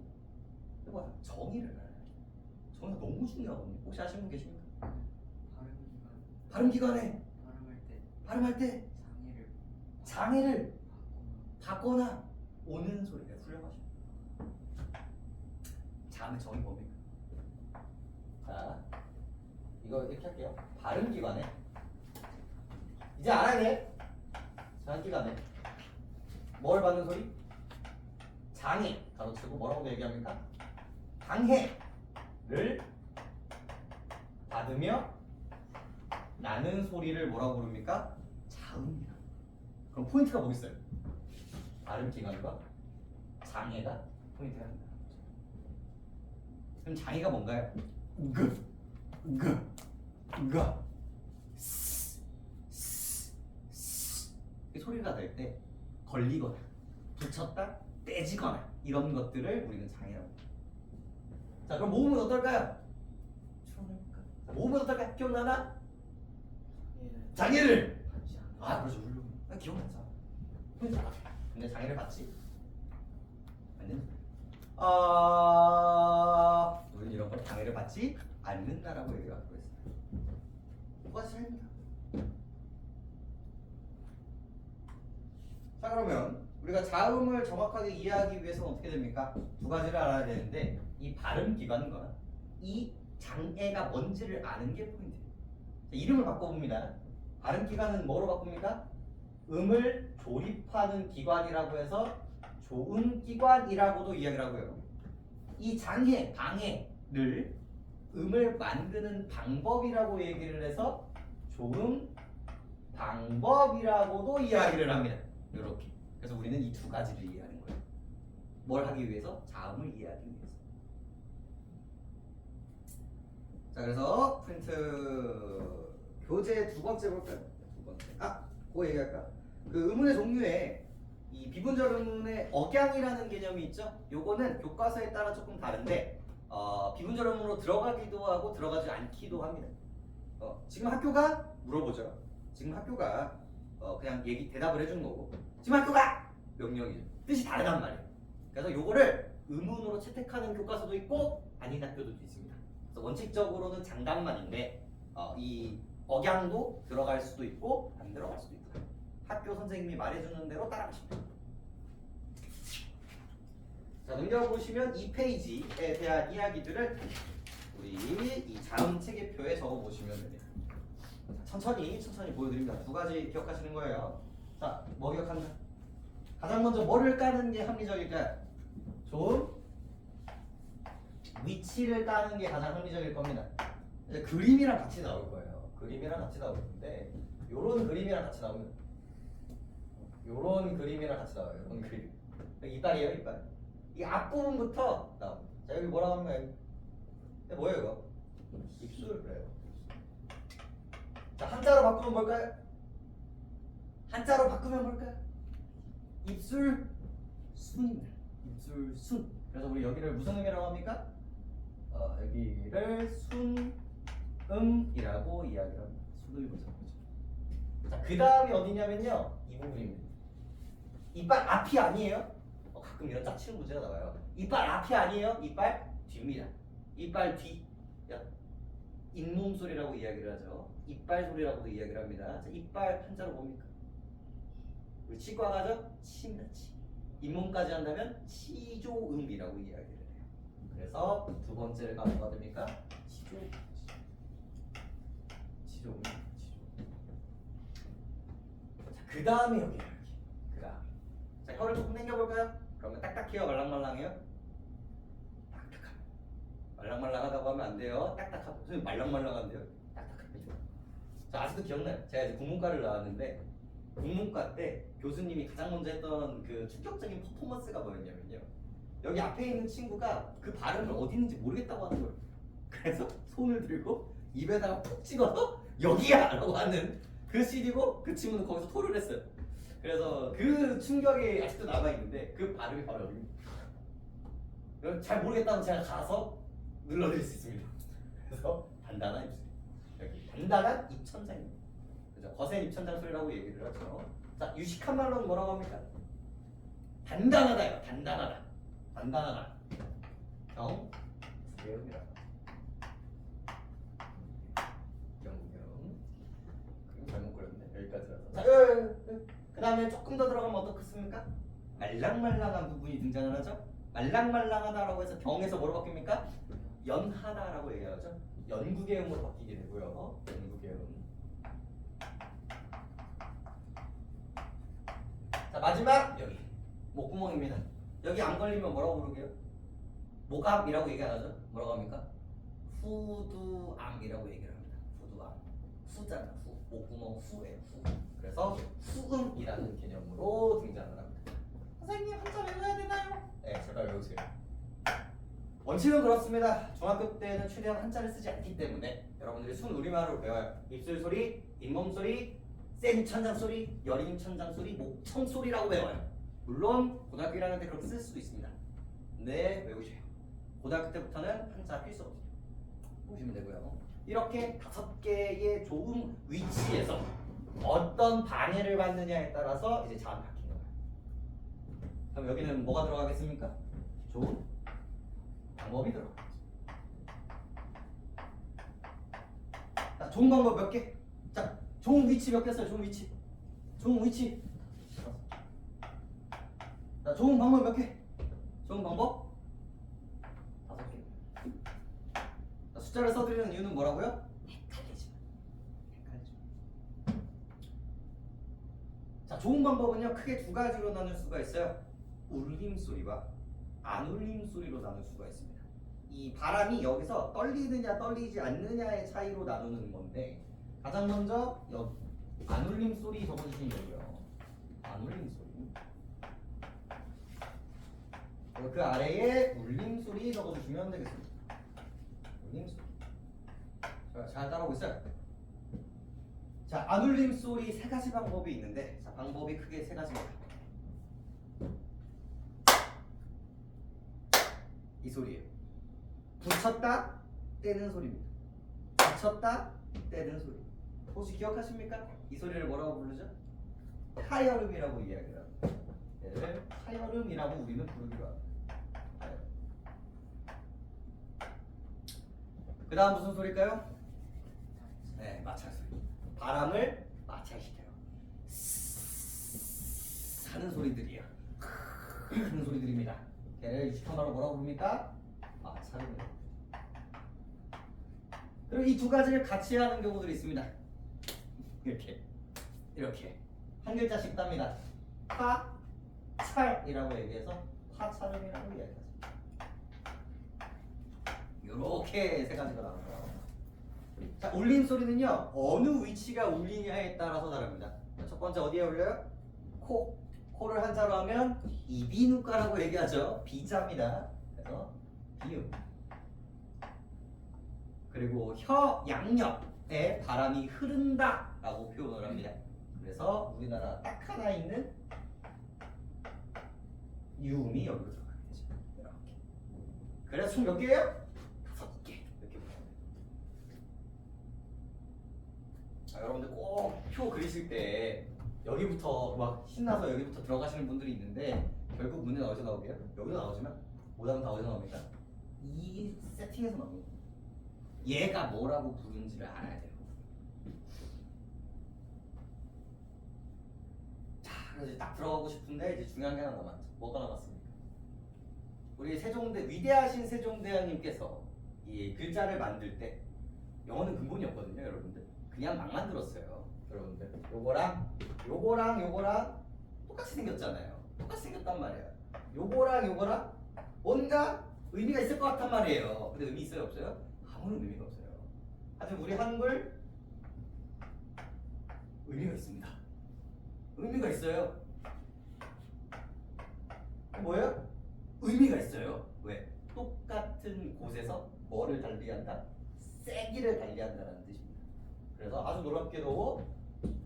그거 정의를 알아야 돼. 정의가 너무 중요하거든요. 혹시 아시는 분 계십니까? 발음기관에 발음할 때 장애를 받거나 오는 소리가 훌륭하죠. 자음의 정의 뭡니까? 자, 이거 이렇게 할게요. 발음기관에 이제 알아야 돼. 장기간에 뭘 받는 소리? 장애 가로치고 뭐라고 얘기합니까? 장애를 받으며 나는 소리를 뭐라고 부릅니까? 자음이라. 그럼 포인트가 뭐 있어요? 발음 기관과 장애가 포인트가 된다. 그럼 장애가 뭔가요? 소리가 될 때 걸리거나 붙였다 떼지거나 이런 것들을 우리는 장애라고 합니다. 자, 그럼 모음은 어떨까요? 모음은 어떨까요? 기억나나? 장애를 아 그렇죠. 기억나죠. 근데 장애를 받지 안 된다. 우리는 이런 걸 장애를 받지 않는다라고 얘기를 하고 있어요. 뭐가 차이입니다. 자, 그러면 우리가 자음을 정확하게 이해하기 위해서는 어떻게 됩니까? 두 가지를 알아야 되는데 이 발음 기관과 이 장애가 뭔지를 아는 게 포인트예요. 자, 이름을 바꿔봅니다. 발음 기관은 뭐로 바꿉니까? 음을 조립하는 기관이라고 해서 조음기관이라고도 이야기를 하고요. 이 장애, 방해를 음을 만드는 방법이라고 얘기를 해서 조음 방법이라고도 이야기를 합니다. 이렇게. 그래서 우리는 이 두 가지를 이해하는 거예요. 뭘 하기 위해서? 자음을 이해하기 위해서. 자, 그래서 프린트 교재 두 번째 볼까요? 두 번째. 그거 얘기할까? 그 의문의 종류에 이 비분절음문의 억양이라는 개념이 있죠. 요거는 교과서에 따라 조금 다른데 비분절음문으로 들어가기도 하고 들어가지 않기도 합니다. 지금 학교가 물어보죠. 지금 학교가 그냥 대답을 해주는 거고 지금 학교가 명령이죠. 뜻이 다르단 말이에요. 그래서 요거를 의문으로 채택하는 교과서도 있고 아닌 학교도 있습니다. 그래서 원칙적으로는 장단만인데 이 억양도 들어갈 수도 있고 안 들어갈 수도 있고 학교 선생님이 말해주는 대로 따라가시면 됩니다. 자, 넘겨보시면 2페이지에 대한 이야기들을 우리 이 자음 체계표에 적어보시면 됩니다. 천천히 보여드립니다. 두 가지 기억하시는 거예요. 자, 뭐 기억한다? 가장 먼저 뭐를 까는 게 합리적일까요? 좋은 위치를 까는 게 가장 합리적일 겁니다. 이제 그림이랑 같이 나올 거예요. 그림이랑 같이 나올 텐데 요런 그림이랑 같이 나오면 요런 그림이랑 같이 나와요. 요런 그림. 이빨이에요, 이빨. 이 앞부분부터 나옵니다. 자, 여기 뭐라고 하는 거예요? 뭐예요, 이거? 입술 그래요. 자, 한자로 바꾸면 뭘까요? 한자로 바꾸면 뭘까요? 입술 순입니다. 입술 순. 그래서 우리 여기를 무슨 음이라고 합니까? 여기를 순음이라고 이야기를 합니다. 순을 보자. 자, 그 다음이 어디냐면요, 이 부분입니다. 이빨 앞이 아니에요. 가끔 이런 짜치는 문제가 나와요. 이빨 앞이 아니에요. 이빨 뒤입니다. 이빨 뒤. 잇몸 소리라고 이야기를 하죠. 이빨 소리라고도 이야기를 합니다. 자, 이빨 한자로 뭡니까? 우리 치과 가죠? 치입니다. 치. 잇몸까지 한다면 치조음이라고 이야기를 해요. 그래서 두 번째를 가면 뭐가 됩니까? 치조음. 치조음. 자, 그 다음에 여기예요. 그 다음. 자, 혀를 조금 당겨볼까요? 그러면 딱딱해요? 말랑말랑해요? 딱딱합니다. 말랑말랑하다고 하면 안 돼요. 딱딱하고. 선생님 말랑말랑한데요? 딱딱합니다. 자, 아직도 기억나요? 제가 이제 국문과를 나왔는데 국문과 때 교수님이 가장 먼저 했던 그 충격적인 퍼포먼스가 뭐였냐면요. 여기 앞에 있는 친구가 그 발음을 어디 있는지 모르겠다고 하는 거예요. 그래서 손을 들고 입에다가 푹 찍어서 여기야! 라고 하는 그 CD고 그 친구는 거기서 토를 했어요. 그래서 그 충격이 아직도 남아있는데 그 발음이 바로 여기입니다. 잘 모르겠다면 제가 가서 눌러드릴 수 있습니다. 그래서 단단한 입술. 여기 단단한 입천장입니다. 그죠? 거센 입천장 소리라고 얘기를 하죠. 자, 유식한 말로는 뭐라고 합니까? 단단하다요. 단단하다. 단단하다. 경경이라고. 경경. 그림 잘못 그렸네. 여기까지라서. 자, 그 다음에 조금 더 들어가면 어떻겠습니까? 말랑말랑한 부분이 등장을 하죠. 말랑말랑하다라고 해서 경에서 뭐로 바뀝니까? 연하다라고 얘기하죠. 연국의 음으로 바뀌게 되고요. 연국의 음. 자, 마지막 여기 목구멍입니다. 여기 안 걸리면 뭐라고 부르게요? 목암이라고 얘기 안 하죠? 뭐라고 합니까? 후두암이라고 얘기를 합니다. 후두암. 후잖아. 후. 목구멍 후예요. 후. 그래서 후음이라는 개념으로 등장을 합니다. 선생님 한자 외워야 되나요? 네, 제발 외우세요. 원칙은 그렇습니다. 중학교 때는 최대한 한자를 쓰지 않기 때문에 여러분들이 순 우리말로 배워요. 입술 소리, 잇몸 소리, 센 입천장 소리, 여린 입천장 소리, 목청 소리라고 배워요. 물론 고등학교 1학년 때 그렇게 쓸 수도 있습니다. 네, 외우셔요. 고등학교 때부터는 한자 필수거든요. 보시면 되고요. 이렇게 5개의 좋은 위치에서 어떤 방해를 받느냐에 따라서 이제 자음이 바뀌는 거예요. 그럼 여기는 뭐가 들어가겠습니까? 좋은 방법이 들어가겠죠. 자, 좋은 방법 몇 개? 자, 좋은 위치 몇 개 써요? 좋은 위치. 좋은 위치. 자, 좋은 방법 몇 개? 좋은 방법 5개. 자, 숫자를 써드리는 이유는 뭐라고요? 헷갈리지 마. 자, 좋은 방법은요 크게 두 가지로 나눌 수가 있어요. 울림소리와 안 울림소리로 나눌 수가 있습니다. 이 바람이 여기서 떨리느냐 떨리지 않느냐의 차이로 나누는 건데 가장 먼저 안 울림소리 적어주시면 되고요. 안 울림소리. 그 아래에 울림소리 적어주시면 되겠습니다. 울림소리. 잘 따라오고 있어요. 자, 안 울림소리 3가지 방법이 있는데 자, 방법이 크게 3가지입니다. 이 소리예요. 붙였다 떼는 소리입니다. 붙였다 떼는 소리. 혹시 기억하십니까? 이 소리를 뭐라고 부르죠? 타여름이라고 이야기를 합니다. 얘를 타여름이라고 우리는 부르기로 합니다. 그 다음 무슨 소리일까요? 네, 마찰 소리. 바람을 마찰시켜요. 하는 소리들이에요. 하는 소리들입니다. 걔를 유식한말로 뭐라고 부릅니까? 마찰입니다. 그리고 이 두 가지를 같이 하는 경우들이 있습니다. 이렇게 한 글자씩 땁니다. 파찰이라고 얘기해서 파찰음이라고 이야기하죠. 이렇게 세 가지가 나옵니다. 자, 울림 소리는요 어느 위치가 울리냐에 따라서 다릅니다. 첫 번째 어디에 울려요? 코. 코를 한자로 하면 이비인후과라고 얘기하죠. 비자입니다. 그래서 비음. 그리고 혀 양옆에 바람이 흐른다라고 표현을 합니다. 그래서 우리나라 딱 하나 있는 유음이 여기로 들어가게 되죠. 이렇게. 그래서 총 몇 개예요? 5개. 이렇게 보면 돼요. 자, 여러분들 꼭 표 그리실 때 여기부터 막 신나서 여기부터 들어가시는 분들이 있는데 결국 문제는 어디서 나오게요? 여기서 나오지만 오답은 다 어디서 나옵니까? 이 세팅에서 나옵니다. 얘가 뭐라고 부르는지를 알아야 돼요. 자, 그래서 이제 딱 들어가고 싶은데 이제 중요한 게 하나 남았죠. 뭐가 남았습니까? 우리 세종대 위대하신 세종대왕님께서 이 글자를 만들 때 영어는 근본이 없거든요, 여러분들. 그냥 막 만들었어요. 여러분들 요거랑 똑같이 생겼잖아요. 똑같이 생겼단 말이에요. 요거랑 뭔가 의미가 있을 것 같단 말이에요. 근데 의미 있어요, 없어요? 아무런 의미가 없어요. 하여튼 우리 한글 의미가 있습니다. 의미가 있어요. 뭐예요? 의미가 있어요. 왜? 똑같은 곳에서 뭐를 달리한다? 세기를 달리한다는 뜻입니다. 그래서 아주 놀랍게도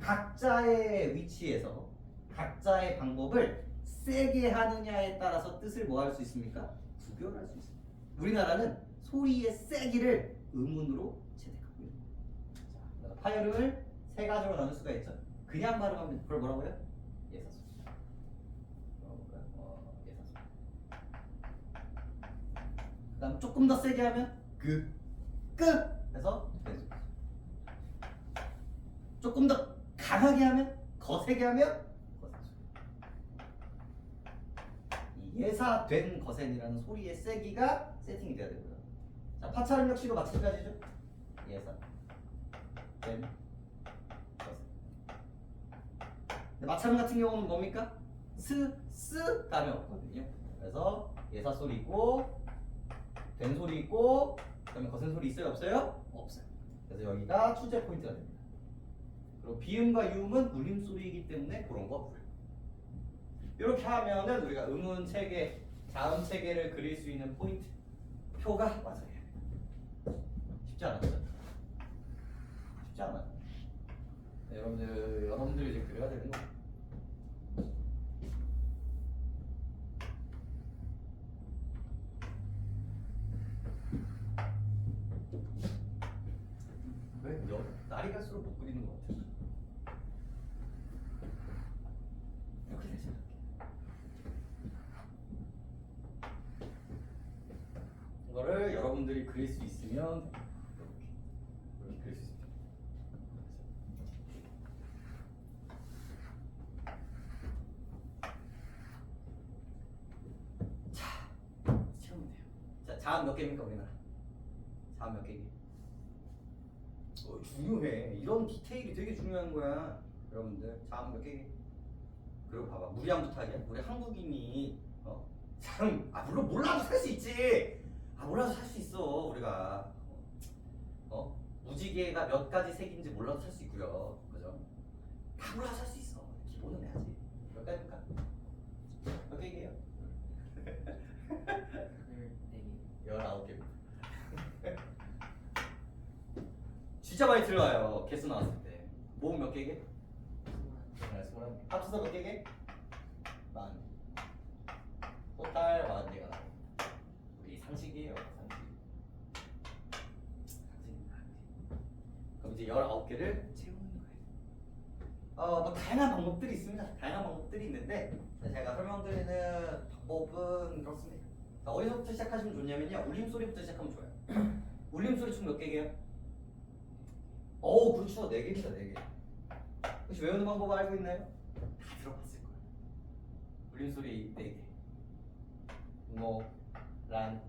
각자의 위치에서 각자의 방법을 세게 하느냐에 따라서 뜻을 뭐 할 수 있습니까? 구별할 수 있습니다. 우리나라는 소리의 세기를 음운으로 채택하고 있습니다. 자, 파열음을 세 가지로 나눌 수가 있죠. 그냥 발음하면 그걸 뭐라고요? 예사소. 예사소. 그다음 조금 더 세게 하면 끄 해서 된소. 조금 더 강하게 하면 거세게 하면 거센소. 이 예사된 거센이라는 소리의 세기가 세팅이 돼야 되고요. 자, 파찰음 역시도 마찬가지죠. 예사 된 거센. 근데 마찰음 같은 경우는 뭡니까? 스 다음에 없거든요. 그래서 예사 소리 있고 된 소리 있고 그다음에 거센 소리 있어요, 없어요? 없어요. 그래서 여기가 출제 포인트가 됩니다. 그리고 비음과 유음은 울림 소리이기 때문에 그런 거 없고요. 이렇게 하면은 우리가 음운 체계, 자음 체계를 그릴 수 있는 포인트 표가 완성해야 돼요. 쉽지 않았죠? 쉽지 않아요. 네, 여러분들이 이제 그려야 되는 거예요. 왜 날이 갈수록 못 그리는 것 같아요. 이렇게 되죠. 이거를 여러분들이 그릴 수 있으면 이렇게 그릴 수 있습니다. 자, 채우면 돼요. 자, 자음 몇 개입니까 우리나라? 자음 몇 개기? 중요해. 이런 디테일이 되게 중요한 거야. 여러분들 자음 몇 개기? 그리고 봐봐, 무리함부터 하냐? 우리 한국인이 자음 물론 몰라도 살 수 있지. 몰라도 살 수 있어 우리가. 무지개가 몇 가지 색인지 몰라도 살 수 있고요. 그죠? 다 몰라도 살 수 있어. 기본은 해야지. 몇 가지일까? 몇 개예요? 19개. 진짜 많이 들어와요. 개수 나왔을 때. 모음 몇 개게? 21개. 합쳐서 몇 개게? 40. 토탈 40개가 나와요. 우리 상식 상식이에요. 상식. 상식입니다. 그럼 이제 19개를 채우는 거예요. 뭐 다양한 방법들이 있습니다. 다양한 방법들이 있는데 제가 설명드리는 방법은 그렇습니다. 자, 어디서부터 시작하시면 좋냐면요. 울림소리부터 시작하면 좋아요. 울림소리 총 몇 개게요? 그렇죠. 4개입니다. 4개. 혹시 외우는 방법 알고 있나요? 다 들어봤을 거예요. 울림소리 4개. 모, 란,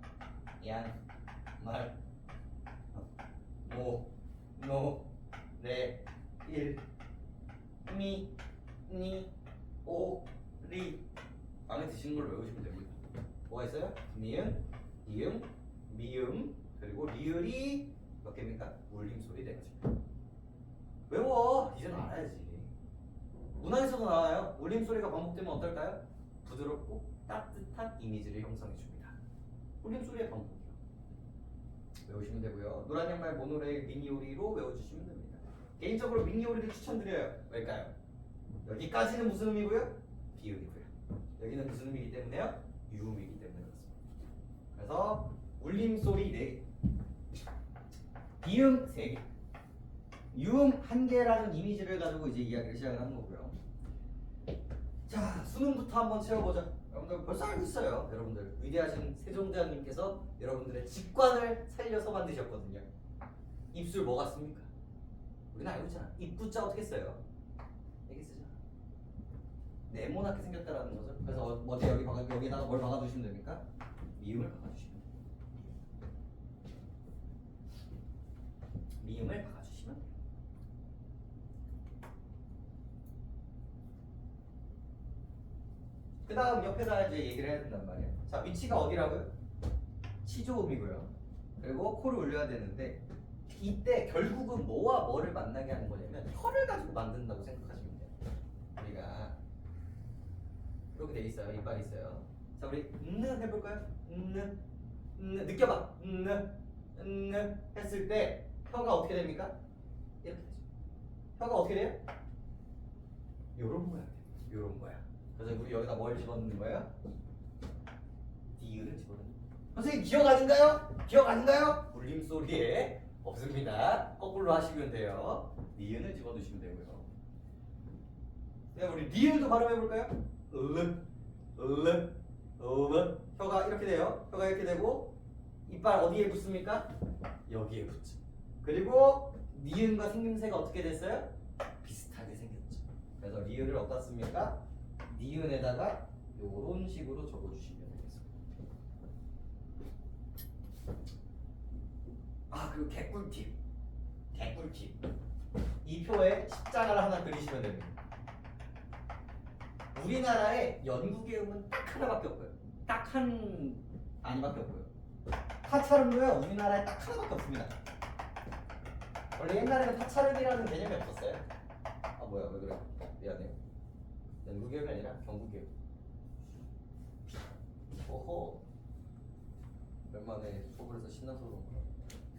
양, 말, 모, 노, 레, 일, 미, 니, 오, 리. 마음에 드시는 걸 외우시면 됩니다. 뭐가 있어요? 니은, 이음, 미음, 그리고 리을이 몇 개입니까? 울림소리 4가지입니다. 외워! 이제는 알아야지. 문항에서도 나와요. 울림소리가 반복되면 어떨까요? 부드럽고 따뜻한 이미지를 형성해줍니다. 울림소리의 반복이요. 외우시면 되고요. 노란 양말, 모노레일, 미니오리로 외워주시면 됩니다. 개인적으로 미니오리를 추천드려요. 왜일까요? 여기까지는 무슨 의미고요? 비음이고요. 여기는 무슨 의미이기 때문에요? 유음이기 때문에 그렇습니다. 그래서 울림소리 4개, 비음 3개, 유음 1개라는 이미지를 가지고 이제 이야기를 시작을 하는 거고요. 자, 수능부터 한번 채워보자. 여러분들 벌써 알고 있어요. 여러분들 위대하신 세종대왕님께서 여러분들의 직관을 살려서 만드셨거든요. 입술 뭐 같습니까? 우리는 알고 있잖아. 입구자 어떻게 써요? 이렇게 쓰잖아. 네모나게 생겼다라는 거죠. 그래서 어디 여기다가 뭘 박아두시면 됩니까? 미음을 박아주시면 돼요. 미음을 박아주시면 돼요. 그 다음 옆에다 이제 얘기를 해야 된단 말이에요. 자, 위치가 어디라고요? 치조음이고요. 그리고 코를 올려야 되는데 이때 결국은 뭐와 뭐를 만나게 하는 거냐면 혀를 가지고 만든다고 생각하시면 돼요. 우리가 이렇게 돼 있어요. 이빨이 있어요. 자, 우리 해볼까요? 느껴봐. 했을 때 혀가 어떻게 됩니까? 이렇게 되죠. 혀가 어떻게 돼요? 요런 모양 돼요. 요런 모양. 그래서 우리 여기다 뭘 집어넣는 거예요? 디귿을 집어넣는 거예요. 선생님 기억 아닌가요? 기억 아닌가요? 울림소리에 없습니다. 거꾸로 하시면 돼요. 니은을 집어넣으시면 되고요. 그다음 우리 리을도 발음해볼까요? 혀가 이렇게 돼요. 혀가 이렇게 되고 이빨 어디에 붙습니까? 여기에 붙죠. 그리고 니은과 생김새가 어떻게 됐어요? 비슷하게 생겼죠. 그래서 리을을 어디다 씁니까? 니은에다가 요런 식으로 적어주시면 되겠습니다. 그리고 개꿀팁. 이 표에 십자가를 하나 그리시면 됩니다. 우리나라에 연국의 음은 딱 하나밖에 없고요. 딱 한 아니밖에 없고요. 타차름도요. 우리나라에 딱 하나밖에 없습니다. 원래 옛날에는 타차름이라는 개념이 없었어요. 뭐야 왜 그래? 미안해요. 연국의 음이 아니라 경국의 음. 오호. 오랜만에 수업을 해서 신나서 그런가.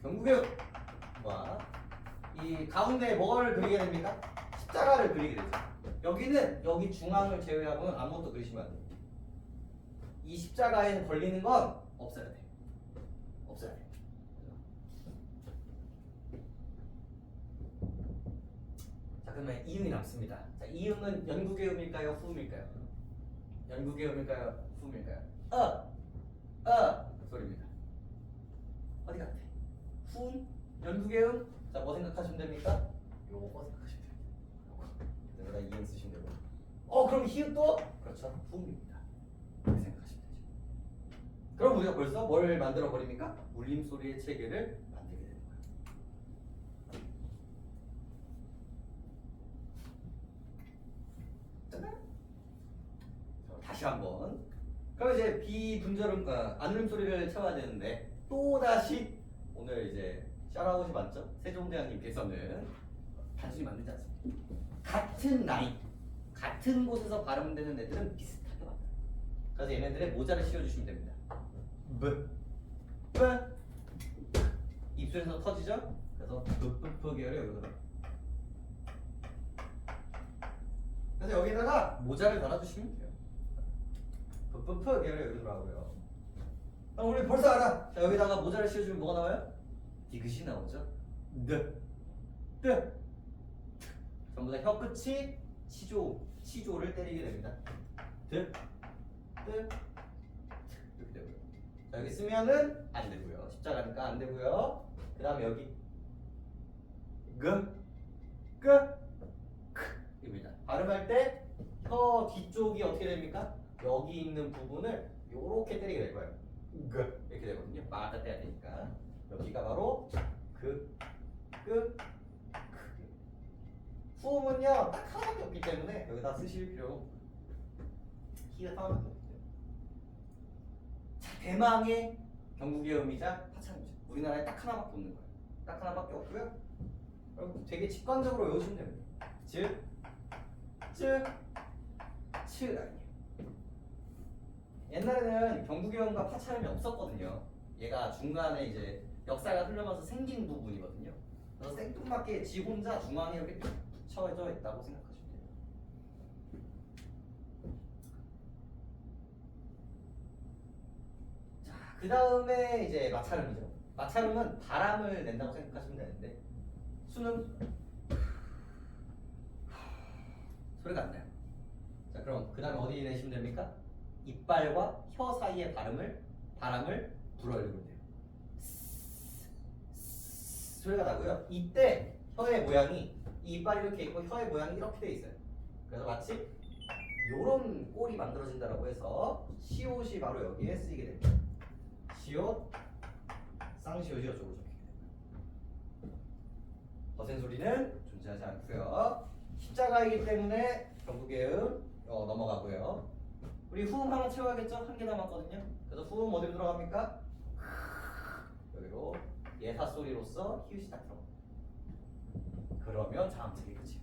경국의 음. 이 가운데에 뭘 그리게 됩니까? 십자가를 그리게 되죠. 여기는 여기 중앙을 제외하고는 아무것도 그리시면 안 돼요. 이 십자가에 걸리는 건 없어야 돼요. 없어야 돼요. 자, 그러면 이음이 남습니다. 자, 이음은 연국의 음일까요? 후음일까요? 연국의 음일까요? 후음일까요? 소리입니다. 어디 같아? 후음? 연국의 음? 자, 뭐 생각하시면 됩니까? 요거 생각하시면 됩니다. 여기다 이음 쓰시면 되고. 그럼 히읗도? 그렇죠. 후음입니다. 이렇게 생각하시면 되죠. 그럼 우리가 벌써 뭘 만들어 버립니까? 울림소리의 체계를 만들게 되는 거예요. 됐나요? 다시 한번. 그럼 이제 비분절음과 안울림소리를 채워야 되는데 또 다시 오늘 이제 샤라웃이 맞죠? 세종대왕님께서는 단순히 만들지 않습니다. 같은 라인, 같은 곳에서 발음되는 애들은 비슷하게 만들어요. 그래서 얘네들의 모자를 씌워주시면 됩니다. 입술에서 터지죠? 그래서 뿌뿌뿌 계열이 여기서 나요. 그래서 여기다가 모자를 달아주시면 돼요. 뿌뿌뿌 계열이 여기서 나오고요. 우리 벌써 알아. 자, 여기다가 모자를 씌워주면 뭐가 나와요? 디귿이 나오죠. 뜨. 전부 다 혀끝이 치조를 때리게 됩니다. 뜨. 이렇게 되고요. 자, 여기 쓰면은 안 되고요. 십자가니까 안 되고요. 그 다음에 여기 입니다. 발음할 때 혀 뒤쪽이 어떻게 됩니까? 여기 있는 부분을 요렇게 때리게 될 거예요. 이렇게 되거든요. 맞다 떼야 되니까. 여기가 바로 후음은요 딱 하나밖에 없기 때문에 여기다 쓰실 필요 키가 딱 하나밖에 없기 때문에. 자, 대망의 경국의 음이자 파창음이죠. 우리나라에 딱 하나밖에 없는 거예요. 딱 하나밖에 없고요. 여러분 되게 직관적으로 외우시면 됩니다. 츠라인이에요. 옛날에는 경국의 음과 파창음이 없었거든요. 얘가 중간에 이제 역사가 흐르면서 생긴 부분이거든요. 그래서 생뚱맞게 지 혼자 중앙에 이렇게 붙여져 있다고 생각하시면 돼요. 자, 그 다음에 이제 마찰음이죠. 마찰음은 바람을 낸다고 생각하시면 되는데 수는 소리가 안 나요. 자, 그럼 그 다음에 어디 내시면 됩니까? 이빨과 혀 사이의 바람을 불어일으면 돼요. 소리가 나고요. 이때 혀의 모양이 이 이빨이 이렇게 있고 혀의 모양이 이렇게 돼 있어요. 그래서 마치 요런 꼴이 만들어진다라고 해서 시옷이 바로 여기에 쓰이게 됩니다. 시옷, 쌍시옷이 이쪽으로 적히게 됩니다. 거센 소리는 존재하지 않고요. 십자가이기 때문에 경국의 넘어가고요. 우리 후음 하나 채워야겠죠? 한 개 남았거든요. 그래서 후음 어디로 들어갑니까? 여기로 예사 소리로서 히읗이 딱 들어갑니다. 그러면 다음 책이 끝이에요.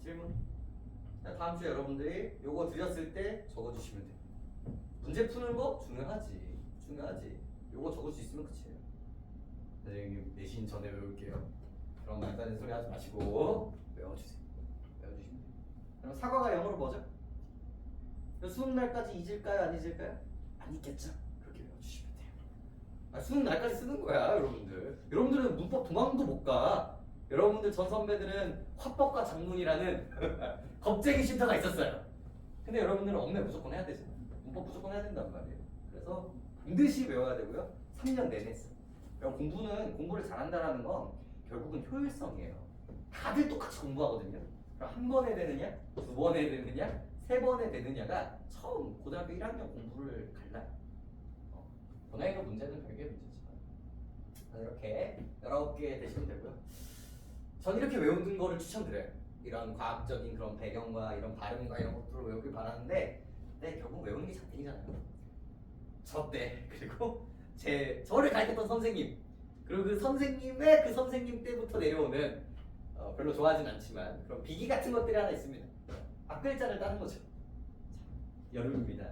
질문? 자, 다음 주에 여러분들이 요거 드렸을 때 적어주시면 돼요. 문제 푸는 거 중요하지. 요거 적을 수 있으면 끝이에요. 선생님 내신 전에 외울게요. 그런 말도 안 되는 소리 하지 마시고 외워주세요. 외워주시면 돼요. 그럼 사과가 영어로 뭐죠? 수능 날까지 잊을까요? 안 잊을까요? 안 잊겠죠? 그렇게 외워주시면 돼요. 수능 날까지 쓰는 거야, 여러분들. 여러분들은 문법 도망도 못 가. 여러분들 전 선배들은 화법과 작문이라는 겁쟁이 쉼터가 있었어요. 근데 여러분들은 얽매 무조건 해야 되잖아. 문법 무조건 해야 된단 말이에요. 그래서 반드시 외워야 되고요. 3년 내내 했어. 공부를 잘한다는 건 결국은 효율성이에요. 다들 똑같이 공부하거든요. 그럼 한 번에 되느냐, 두 번에 되느냐, 세 번에 되느냐가 처음 고등학교 1학년 공부를 갈라요. 고난이도 문제는 별개의 문제지만 이렇게 19개 되시면 되고요. 전 이렇게 외우는 거를 추천드려요. 이런 과학적인 그런 배경과 이런 발음과 이런 것들을 외우길 바라는데 결국 외우는 게 장땡이잖아요. 저 때 그리고 저를 가르쳤던 선생님 그리고 그 선생님의 그 선생님 때부터 내려오는 별로 좋아하진 않지만 그런 비기 같은 것들이 하나 있습니다. 앞글자를 따는 거죠. 자, 여름입니다.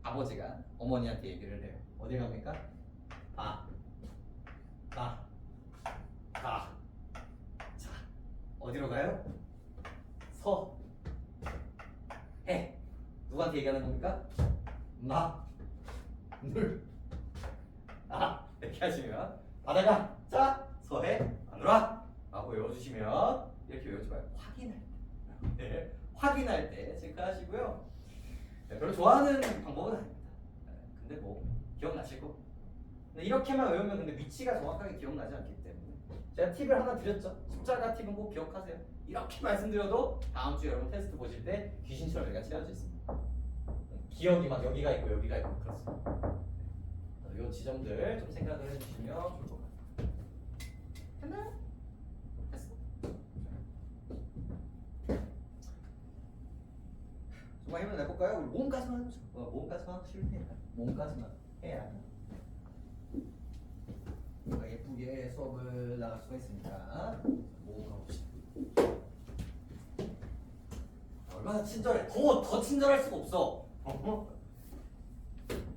아버지가 어머니한테 얘기를 해요. 어디 갑니까? 가. 자, 어디로 가요? 해. 누구한테 얘기하는 겁니까? 이렇게 하시면 바다가 자, 서해, 마누라 라고 외워주시면 이렇게 외우지 말고 확인할 때 체크하시고요. 별로 좋아하는 방법은 아닙니다. 근데 뭐 기억나실 거고. 근데 이렇게만 외우면 근데 위치가 정확하게 기억나지 않기 때문에 제가 팁을 하나 드렸죠. 십자가 팁은 꼭 기억하세요. 이렇게 말씀드려도 다음 주에 여러분 테스트 보실 때 귀신처럼 얘가 칠해져 있습니다. 기억이 막 여기가 있고 여기가 있고 그렇습니다. 이 지점들 좀 생각을 해주시면 좋을 것 같아요. 됐나요? 됐어. 정말 힘을 내볼까요? 우리 몸까지만 해보죠. 몸까지만 쉬울 테니까 몸까지만 해야 예쁘게 수업을 나갈 수가 있으니까 몸 가봅시다. 얼마나 친절해. 더 친절할 수가 없어.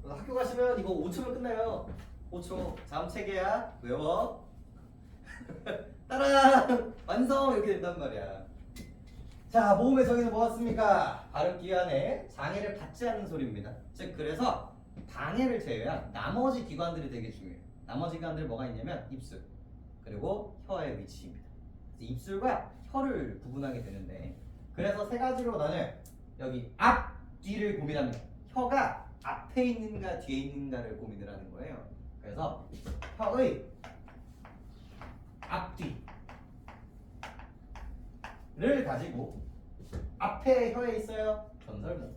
학교 가시면 이거 5초면 끝나요. 5초. 다음 체계야. 외워. 따라 완성 이렇게 된단 말이야. 자, 모음의 정의는 뭐였습니까? 발음 기관에 장애를 받지 않는 소리입니다. 즉 그래서 방해를 제외한 나머지 기관들이 되게 중요해요. 나머지 기관들이 뭐가 있냐면 입술 그리고 혀의 위치입니다. 그래서 입술과 혀를 구분하게 되는데 그래서 세 가지로 나눠요. 여기 앞, 뒤를 고민합니다. 혀가 앞에 있는가 뒤에 있는가를 고민을 하는 거예요. 그래서 혀의 앞뒤를 가지고 앞에 혀에 있어요. 전설모.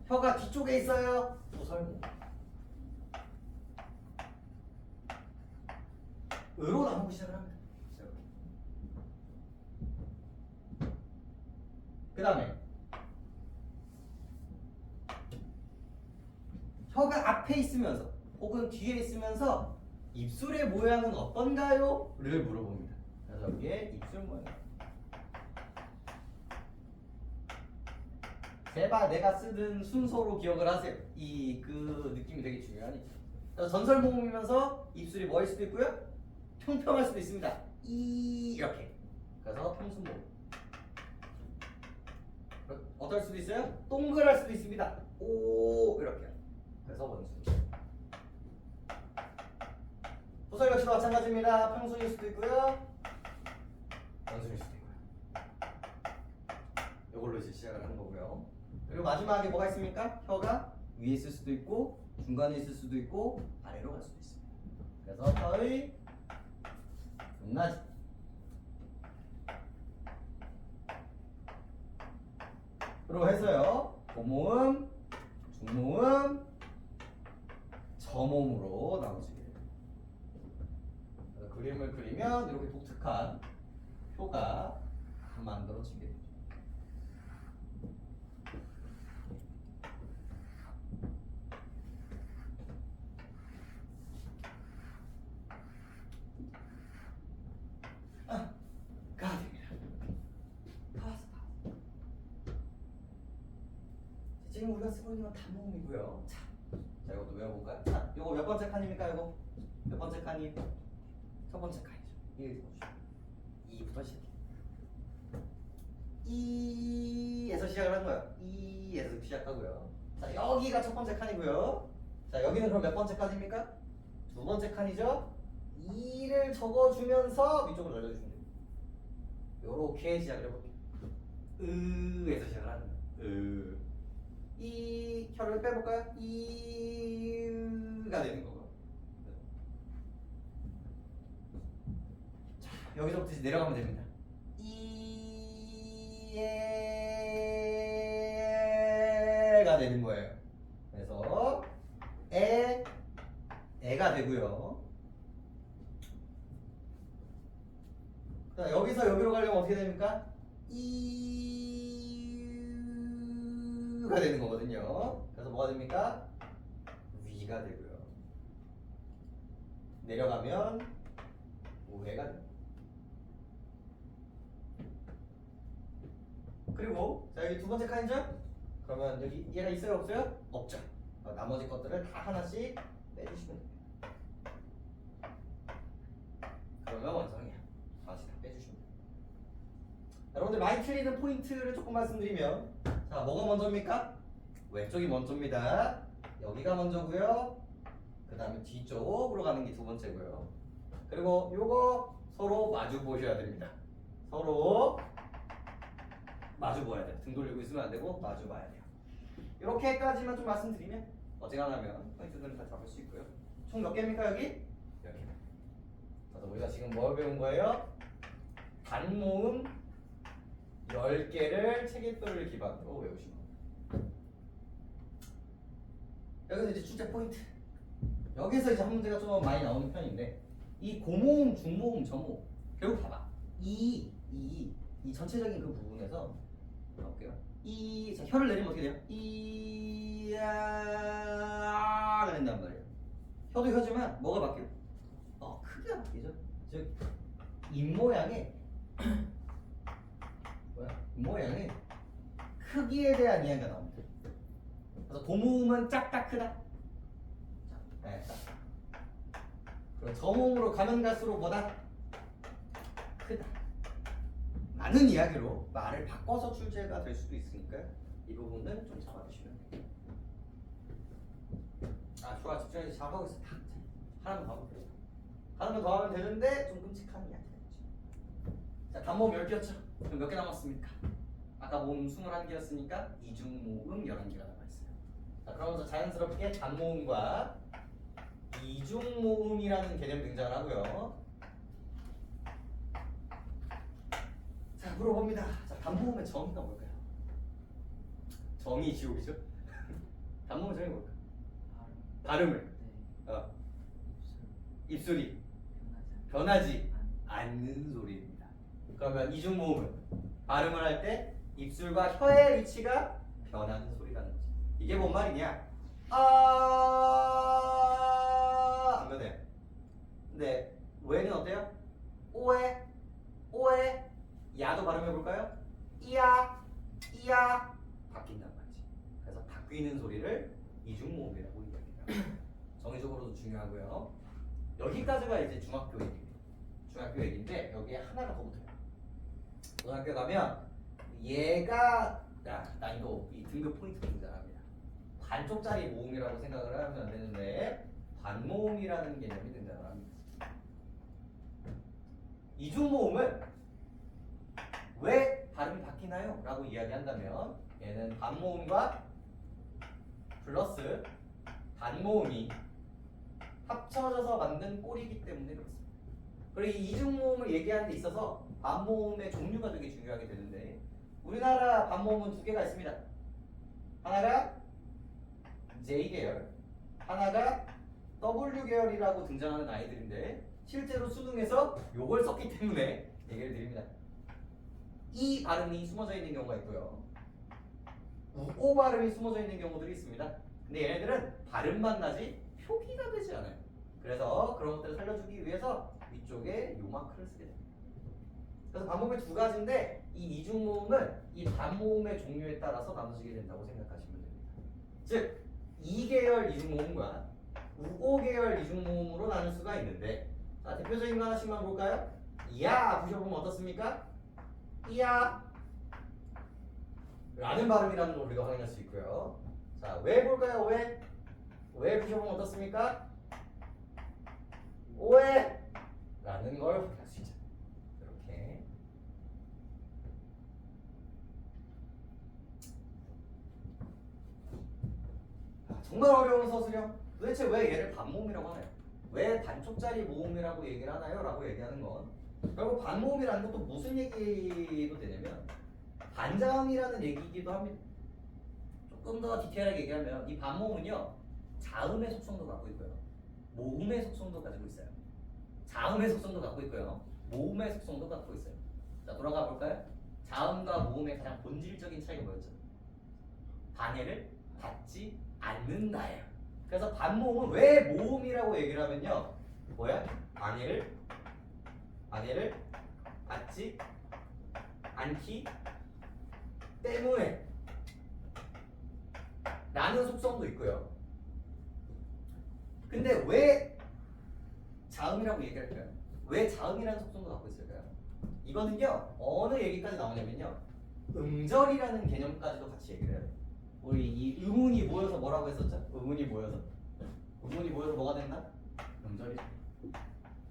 혀가 뒤쪽에 있어요. 도설모. 으로 나누고 시작을 합니다. 그 다음에 혀가 앞에 있으면서 혹은 뒤에 있으면서 입술의 모양은 어떤가요? 를 물어봅니다. 그래서 여기에 입술 모양. 제발 내가 쓰던 순서로 기억을 하세요. 이 그 느낌이 되게 중요하니까. 그래서 전설 모음이면서 입술이 뭐일 수도 있고요. 평평할 수도 있습니다. 이렇게. 그래서 평순 모음. 어떨 수도 있어요? 동그랄 수도 있습니다. 오 이렇게. 그래서 원순. 도설 역시도 마찬가지입니다. 평순일 수도 있고요. 원순일 수도 있고요. 이걸로 이제 시작을 하는 거고요. 그리고 마지막에 뭐가 있습니까? 혀가 위에 있을 수도 있고 중간에 있을 수도 있고 아래로 갈 수도 있습니다. 그래서 혀의 높낮이 로 해서요. 고모음, 중모음, 저모음으로 나눠지게 돼요. 그림을 그리면 이렇게 독특한 표가 만들어지게 되죠. 가 됩니다. 파스. 지금 우리가 쓰고 있는 건 단모음이고요. 자, 이것도 외워볼까요? 자, 이거 몇 번째 칸입니까? 이거 몇 번째 칸이? 첫 번째 칸이죠. 이게 이부터 시작해. 이에서 시작을 하는 거예요. 이에서 시작하고요. 자, 여기가 첫 번째 칸이고요. 자, 여기는 그럼 몇 번째 칸입니까? 두 번째 칸이죠. 이를 적어주면서 위쪽으로 올려주시면 됩니다. 요렇게 시작을 해볼게요. 으에서 시작을 하는 거예요. 이 혀를 빼볼까요? 이가 되는 거고요. 자, 여기서부터 이제 내려가면 됩니다. 이에가 되는 거예요. 그래서 에가 되고요. 자, 여기서 여기로 가려면 어떻게 됩니까? 이가 되는 거거든요. 그래서 뭐가 됩니까? 위가 되고요. 내려가면 우회가 됩니다. 그리고 자 여기 두 번째 칸이죠? 그러면 여기 얘가 있어요 없어요? 없죠. 나머지 것들을 다 하나씩 빼주시면 됩니다. 그러면 완성이야. 하나씩 다 빼주시면 됩니다. 여러분들 많이 틀리는 포인트를 조금 말씀드리면 자 뭐가 먼저입니까? 왼쪽이 먼저입니다. 여기가 먼저고요. 그 다음에 뒤쪽으로 가는 게 두 번째고요. 그리고 요거 서로 마주 보셔야 됩니다. 서로 마주 봐야 돼요. 등 돌리고 있으면 안 되고 마주 봐야 돼요. 이렇게까지만 좀 말씀드리면 어지간하면 포인트들은 다 잡을 수 있고요. 총 몇 개입니까 여기? 10개. 그래서 우리가 지금 뭘 배운 거예요? 단모음 10개를 책임표를 기반으로 외우신 겁니다. 여기서 이제 출제 포인트. 여기서 이제 한 문제가 좀 많이 나오는 편인데 이 고모음, 중모음, 저모음 결국 봐봐. 이 전체적인 그 부분에서 볼게요. 자, 혀를 내리면 어떻게 돼요? 이야가 된단 말이에요. 혀도 혀지만 뭐가 바뀌어요? 크기가 바뀌죠. 즉 입 모양의 모양의 크기에 대한 이야기가 나옵니다. 그래서 고모음은 작다 크다. 네, 작다. 그리고 저모음으로 가면 갈수록 뭐다? 크다. 라는 이야기로 말을 바꿔서 출제가 될 수도 있으니까 이 부분은 좀 잡아주시면 돼요. 아, 좋아. 집중해서 잘하고 있어. 다 하나만 더 하면 돼요. 하나만 더 하면 되는데 좀 끔찍한 이야기가 있죠. 자, 단모음 10개였죠? 그럼 몇 개 남았습니까? 아까 모음 21개였으니까 이중모음 11개가 남아있어요. 자, 그러면서 자연스럽게 단모음과 이중모음이라는 개념이 등장을 하고요. 자, 물어봅니다. 자, 단모음의 정의가 뭘까요? 정의 지옥이죠? 단모음의 정의가 뭘까요? 발음을 입술이 변하지 않는 소리입니다. 그러면 이중모음은 발음을 할 때 입술과 혀의 위치가 변하는 소리라는 거죠. 이게 뭔 말이냐? 안 변해요. 근데 왜는 어때요? 오에 야도 발음해 볼까요? 이야 바뀐단 말이지. 그래서 바뀌는 소리를 이중모음이라고 이야기해요. 정의적으로도 중요하고요. 여기까지가 이제 중학교 얘기인데 여기에 하나가 더 붙어요. 고등학교 가면 얘가 난이도 이 등급 포인트 등장합니다. 반쪽짜리 모음이라고 생각을 하면 안 되는데 반모음이라는 개념이 등장을 합니다. 이중모음은 왜 발음이 바뀌나요? 라고 이야기한다면 얘는 반모음과 플러스 단모음이 합쳐져서 만든 꼴이기 때문에 그렇습니다. 그리고 이 이중모음을 얘기하는 데 있어서 반모음의 종류가 되게 중요하게 되는데 우리나라 반모음은 두 개가 있습니다. 하나가 J계열, 하나가 W계열이라고 등장하는 아이들인데 실제로 수능에서 요걸 썼기 때문에 얘기를 드립니다. 이 발음이 숨어져 있는 경우가 있고요. 오 발음이 숨어져 있는 경우들이 있습니다. 근데 얘네들은 발음만 나지 표기가 되지 않아요. 그래서 그런 것들을 살려주기 위해서 위쪽에 요 마크를 쓰게 됩니다. 그래서 반모음이 두 가지인데 이 이중모음은 이 반모음의 종류에 따라서 나눠지게 된다고 생각하시면 됩니다. 즉 2계열 이중모음과 우오계열 이중모음으로 나눌 수가 있는데 자, 대표적인 거 하나씩만 볼까요? 야 부셔보면 어떻습니까? 이야 라는 발음이라는 걸 우리가 확인할 수 있고요. 자, 왜 볼까요? 왜 부셔보면 어떻습니까? 오해 라는 걸 확인할 수 있죠. 이렇게 정말 어려운 서술형. 도대체 왜 얘를 반모음이라고 하나요? 왜 반쪽짜리 모음이라고 얘기를 하나요? 라고 얘기하는 건 결국 반모음이라는 것도 무슨 얘기도 되냐면 반자음이라는 얘기이기도 합니다. 조금 더 디테일하게 얘기하면 이 반모음은요 자음의 속성도 갖고 있고요 모음의 속성도 가지고 있어요. 자음의 속성도 갖고 있고요 모음의 속성도 갖고 있어요. 자, 돌아가 볼까요? 자음과 모음의 가장 본질적인 차이가 뭐였죠? 방해를 받지 않는다예요. 그래서 반모음은 왜 모음이라고 얘기를 하면요 뭐야? 방해를 받지 않기 때문에 라는 속성도 있고요. 근데 왜 자음이라고 얘기할까요? 왜 자음이라는 속성도 갖고 있을까요? 이거는요 어느 얘기까지 나오냐면요 음절이라는 개념까지도 같이 얘기를 해요. 우리 이 음운이 모여서 뭐라고 했었죠? 음운이 모여서 뭐가 된다? 음절이죠.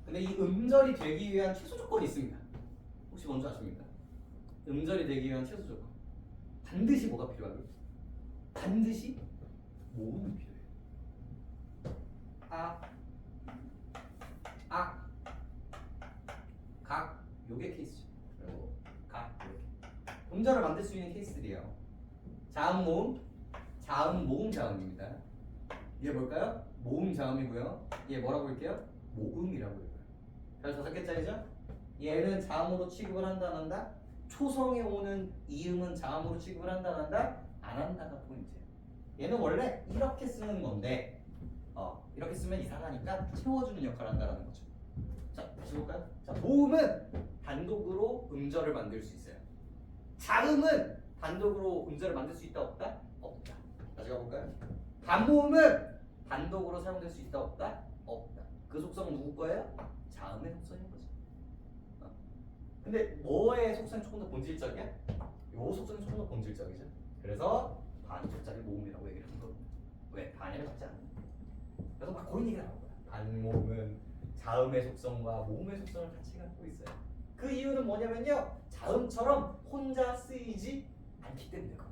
근데 이 음절이 되기 위한 최소 조건이 있습니다. 혹시 뭔지 아십니까? 음절이 되기 위한 최소 조건 반드시 뭐가 필요하고요? 반드시 모음이 필요해요. 각 요게 케이스죠. 그리고 각 이렇게 음절을 만들 수 있는 케이스들이에요. 자음 모음 자음입니다. 얘 뭘까요? 모음 자음이고요. 얘 뭐라고 할게요? 모음이라고 할까요? 그래서 5개짜리죠? 얘는 자음으로 취급을 한다 안 한다? 초성에 오는 이음은 자음으로 취급을 한다 안 한다? 안 한다가 포인트예요. 얘는 원래 이렇게 쓰는 건데 이렇게 쓰면 이상하니까 채워주는 역할을 한다는 거죠. 자, 다시 볼까요? 자, 모음은 단독으로 음절을 만들 수 있어요. 자음은 단독으로 음절을 만들 수 있다 없다? 없다. 다시 가볼까요? 반모음은 단독으로 사용될 수 있다 없다? 없다. 그 속성은 누구 거예요? 자음의 속성인 거죠. 근데 뭐의 속성이 조금 더 본질적이야? 요 속성이 조금 더 본질적이죠. 그래서 반쪽짜리 모음이라고 얘기를 하는 겁니다. 왜? 반해를 받지 않는. 그래서 막 그런 얘기를 하는 거야. 반모음은 자음의 속성과 모음의 속성을 같이 갖고 있어요. 그 이유는 뭐냐면요, 자음처럼 혼자 쓰이지 않기 때문에 그런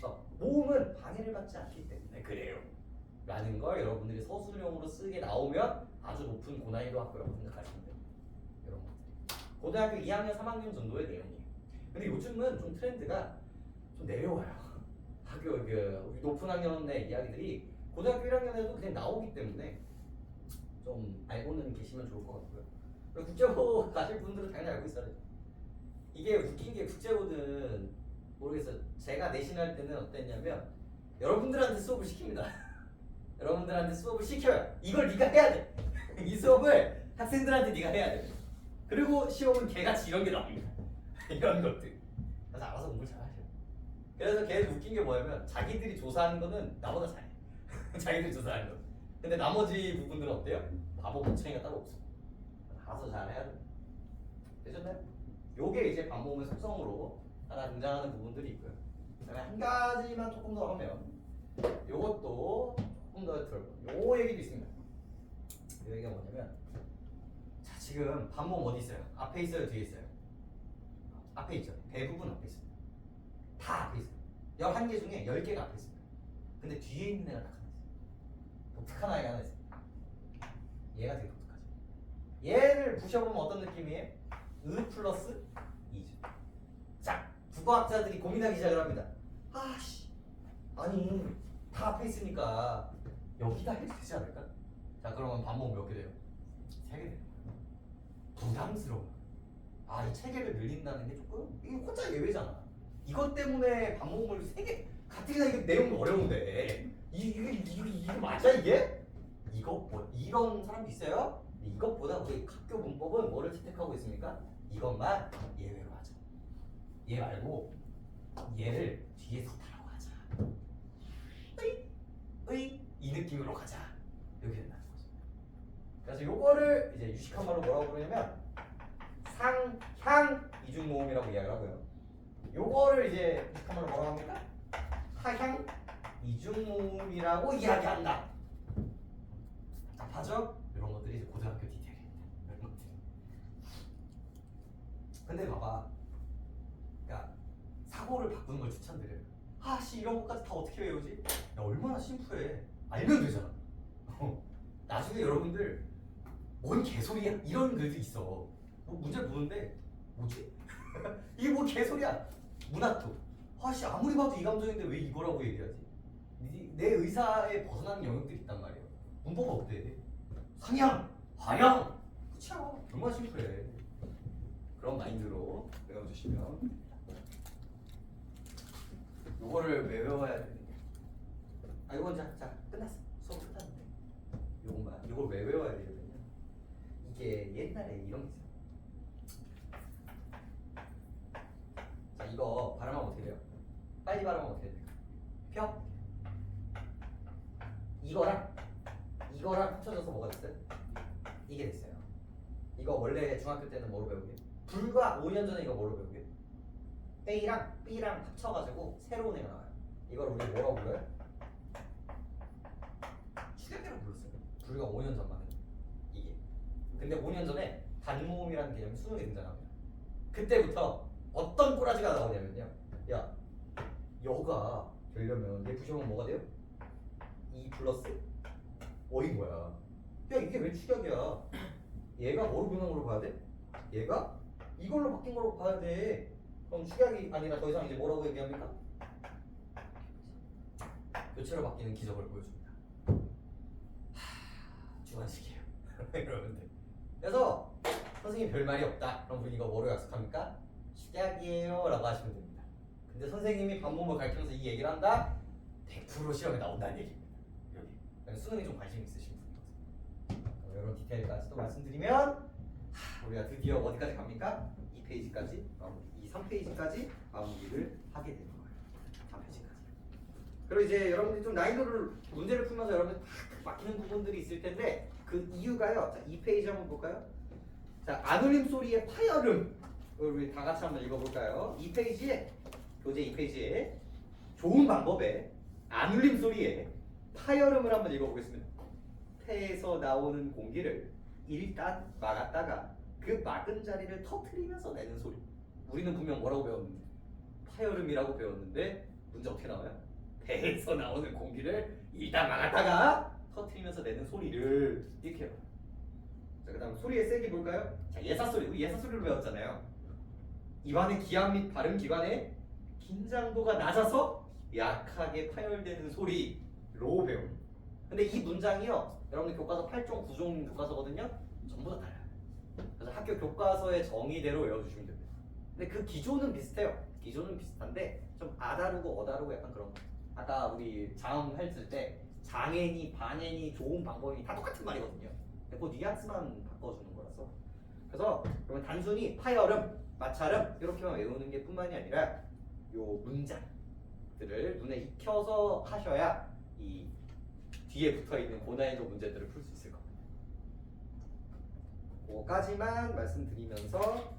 거예요. 모음은 방해를 받지 않기 때문에 그래요 라는 걸 여러분들이 서술형으로 쓰게 나오면 아주 높은 고난이도 학교라고 생각하시면 돼요. 이런 것들이 고등학교 2학년 3학년 정도의 내용이에요. 근데 요즘은 좀 트렌드가 좀 내려와요. 학교 그 높은 학년의 이야기들이 고등학교 1학년에도 그냥 나오기 때문에 좀 알고는 계시면 좋을 것 같고요. 그리고 국제고 가실 분들은 당연히 알고 있어야 돼요. 이게 웃긴 게 국제고는 모르겠어요. 제가 내신할 때는 어땠냐면 여러분들한테 수업을 시킵니다. 여러분들한테 수업을 시켜요. 이걸 네가 해야 돼. 이 수업을 학생들한테 네가 해야 돼. 그리고 시험은 개같이 이런 게 나옵니다. 이런 것들. 그래서 알아서 공부를 잘 하셔. 그래서 걔 웃긴 게 뭐냐면 자기들이 조사하는 거는 나보다 잘해. 자기들이 조사하는 거. 근데 나머지 부분들은 어때요? 바보 멍청이가 따로 없어. 알아서 잘 해야 돼. 되셨나요? 요게 이제 반모음의 속성으로 하나 등장하는 부분들이 있고요. 그다음에 한 가지만 조금 더 하면 요것도 조금 더 들어볼게요. 요 얘기도 있습니다. 요 얘기가 뭐냐면 자 지금 반모음 어디 있어요? 앞에 있어요? 뒤에 있어요? 앞에 있죠. 대부분 앞에 있습니다. 다 앞에 있어요. 11개 중에 10개가 앞에 있습니다. 근데 뒤에 있는 애가 딱 하나 있어요. 독특한 아이가 하나 있습니다. 얘가 되게 독특하죠. 얘를 부셔보면 어떤 느낌이에요? 으 플러스 2죠. 자, 국어학자들이 고민하기 시작을 합니다. 아씨, 아니 다 앞에 있으니까 여기다 해도 되지 않을까? 자, 그러면 반모음 몇 개 돼요? 3개 돼요. 부담스러워. 아, 이 체계를 늘린다는 게 조금 이게 혼자 예외잖아. 이것 때문에 반모음을 3개 가뜩이나 이게 내용이 어려운데 이게 맞아 이게? 이거 뭐 이런 사람도 있어요? 이것보다 우리 학교 문법은 뭐를 채택하고 있습니까? 이것만 예외로 하자. 얘 말고 얘를 뒤에서 타라고 하자. 이 느낌으로 가자. 이렇게 된다는 거죠. 그래서 요거를 이제 유식한 말로 뭐라고 부르냐면 상향 이중모음이라고 이야기를 하고요. 요거를 이제 유식한 말로 뭐라고 합니까? 하향 이중모음이라고 이야기한다. 답하죠? 이런 것들이 이제 고등학교 디테일입니다. 이런 것들이. 근데 봐봐, 그러니까 사고를 바꾸는 걸 추천드려요. 아씨 이런 것까지 다 어떻게 외우지? 야 얼마나 심플해. 알면 되잖아. 나중에 여러분들 뭔 개소리야 이런 글도 있어. 뭐 문제를 보는데 뭐지? 이게 뭐 개소리야. 문학도. 아씨 아무리 봐도 이 감정인데 왜 이거라고 얘기하지? 내 의사에 벗어나는 영역들이 있단 말이에요. 문법 어때? 상향, 하향. 그쵸? 얼마나 심플해. 그런 마인드로 외워주시면 요거를 왜 외워야 되느냐? 아 이건 자 끝났어. 수업 끝났는데 요것만 이걸 왜 외워야 되느냐? 이게 옛날에 이런 게 있어요. 자 이거 발음하면 어떻게 돼요? 빨리 발음하면 어떻게 됩니까? 펴. 이거랑 합쳐져서 뭐가 됐어요? 이게 됐어요. 이거 원래 중학교 때는 뭐로 배우게? 불과 5년 전에 이거 뭐로 배우게? A랑 B랑 합쳐가지고 새로운 애가 나와요. 이걸 우리 뭐라고 불러요? 추격이라고 불렀어요. 불과 5년 전만은 이게. 근데 5년 전에 단모음이라는 개념이 수능에 등장합니다. 그때부터 어떤 꼬라지가 나오냐면요. 야, 여가 되려면 얘 부셔보면 뭐가 돼요? 2 플러스 어인 거야. 야 이게 왜 추격이야? 얘가 뭐로 변한 걸로 봐야 돼? 얘가 이걸로 바뀐 걸로 봐야 돼. 그럼 축약이 아니라 더 이상 이제 뭐라고 얘기합니까? 교체로 바뀌는 기적을 보여줍니다. 주관식이에요. 여러분들. 그래서 선생님 별 말이 없다. 그럼 우리 이거 뭐로 약속합니까? 축약이에요 라고 하시면 됩니다. 근데 선생님이 반모음을 가르치면서 이 얘기를 한다? 100% 시험에 나온다는 얘기입니다. 여기. 수능에 좀 관심 있으신 분이거든요. 이런 디테일까지 또 말씀드리면 우리가 드디어 어디까지 갑니까? 2페이지까지 마무리. 3페이지까지 마무리를 하게 되는 거예요. 3페이지까지. 그리고 이제 여러분들이 좀 난이도를 문제를 풀면서 여러분들 탁 막히는 부분들이 있을 텐데 그 이유가요. 자, 2페이지 한번 볼까요? 자, 안울림 소리의 파열음. 우리 다 같이 한번 읽어볼까요? 2페이지에 교재 2페이지에 좋은 방법에 안 울림 소리에 파열음을 한번 읽어보겠습니다. 폐에서 나오는 공기를 일단 막았다가 그 막은 자리를 터트리면서 내는 소리. 우리는 분명 뭐라고 배웠는데? 파열음이라고 배웠는데 문제 어떻게 나와요? 배에서 나오는 공기를 일단 막았다가 터트리면서 내는 소리를 이렇게 해요. 자, 그 다음 소리의 세기 볼까요? 자, 예사소리. 우리 예사소리를 배웠잖아요. 입안의 기압 및 발음 기관의 긴장도가 낮아서 약하게 파열되는 소리로 배웁니다. 근데 이 문장이요, 여러분들 교과서 8종, 9종 교과서거든요. 전부 다 달라요. 그래서 학교 교과서의 정의대로 외워주시면 됩니다. 근데 그 기조는 비슷해요. 기조는 비슷한데 좀 아다르고 어다르고 약간 그런 거. 아까 우리 자음 했을 때 장애니, 반애니, 좋은 방법이 다 똑같은 말이거든요. 근데 그 뉘앙스만 바꿔주는 거라서. 그래서 그러면 단순히 파열음, 마찰음 이렇게만 외우는 게 뿐만이 아니라 요 문장들을 눈에 익혀서 하셔야 이 뒤에 붙어있는 고난이도 문제들을 풀 수 있을 겁니다. 그거까지만 말씀드리면서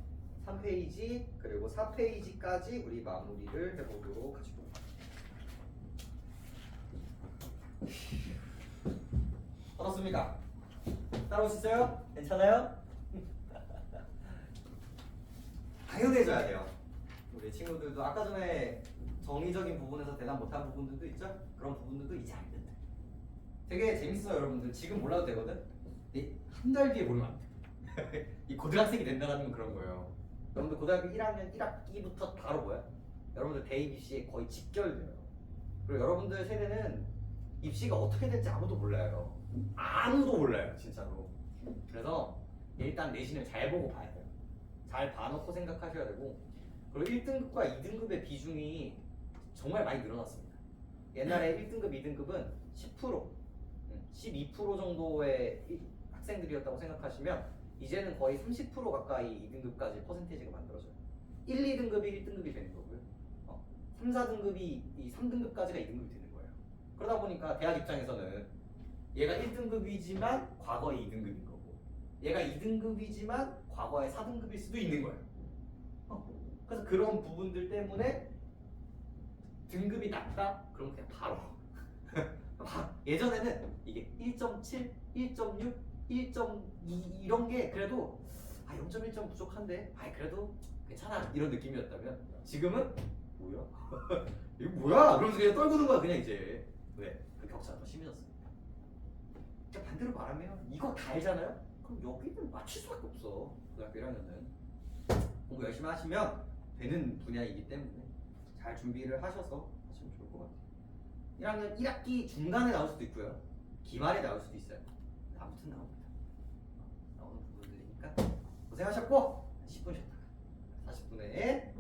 3페이지 그리고 4페이지까지 우리 마무리를 해보도록 하죠. 어떻습니까? 따라오셨어요? 괜찮아요? 당연해져야 돼요. 우리 친구들도 아까 전에 정의적인 부분에서 대답 못한 부분들도 있죠? 그런 부분들도 이제 알겠다. 되게 재밌어요, 여러분들. 지금 몰라도 되거든? 한 달 뒤에 모르면 안 돼. 이 고등학생이 된다는 건 그런 거예요. 여러분들 고등학교 1학년 1학기부터 바로 뭐야? 여러분들 대입입시에 거의 직결돼요. 그리고 여러분들 세대는 입시가 어떻게 될지 아무도 몰라요. 아무도 몰라요, 진짜로. 그래서 일단 내신을 잘 보고 봐야 돼요. 잘 봐놓고 생각하셔야 되고, 그리고 1등급과 2등급의 비중이 정말 많이 늘어났습니다. 옛날에 1등급, 2등급은 10%, 12% 정도의 학생들이었다고 생각하시면 이제는 거의 30% 가까이 2등급까지 퍼센테이지가 만들어져요. 1, 2등급이 1등급이 되는 거고요. 3, 4등급이 이 3등급까지가 2등급이 되는 거예요. 그러다 보니까 대학 입장에서는 얘가 1등급이지만 과거에 2등급인 거고, 얘가 2등급이지만 과거에 4등급일 수도 있는 거예요. 그래서 그런 부분들 때문에 등급이 낮다? 그럼 그냥 바로 예전에는 이게 1.7, 1.6, 1.2 이런 게 그래도 0.1점 부족한데 그래도 괜찮아 이런 느낌이었다면 지금은 뭐야? 이거 뭐야? 그러면서 그냥 떨구는 거야 그냥 이제. 왜? 그 격차가 더 심해졌습니다. 그러니까 반대로 말하면 이거 다 알잖아요? 그럼 여기는 맞출 수밖에 없어. 고등학교 1학년은 공부 열심히 하시면 되는 분야이기 때문에 잘 준비를 하셔서 하시면 좋을 것 같아요. 1학년 1학기 중간에 나올 수도 있고요. 기말에 나올 수도 있어요. 아무튼 나옵니다. 나오는 부분들이니까 고생하셨고 10분 쉬었다가 40분에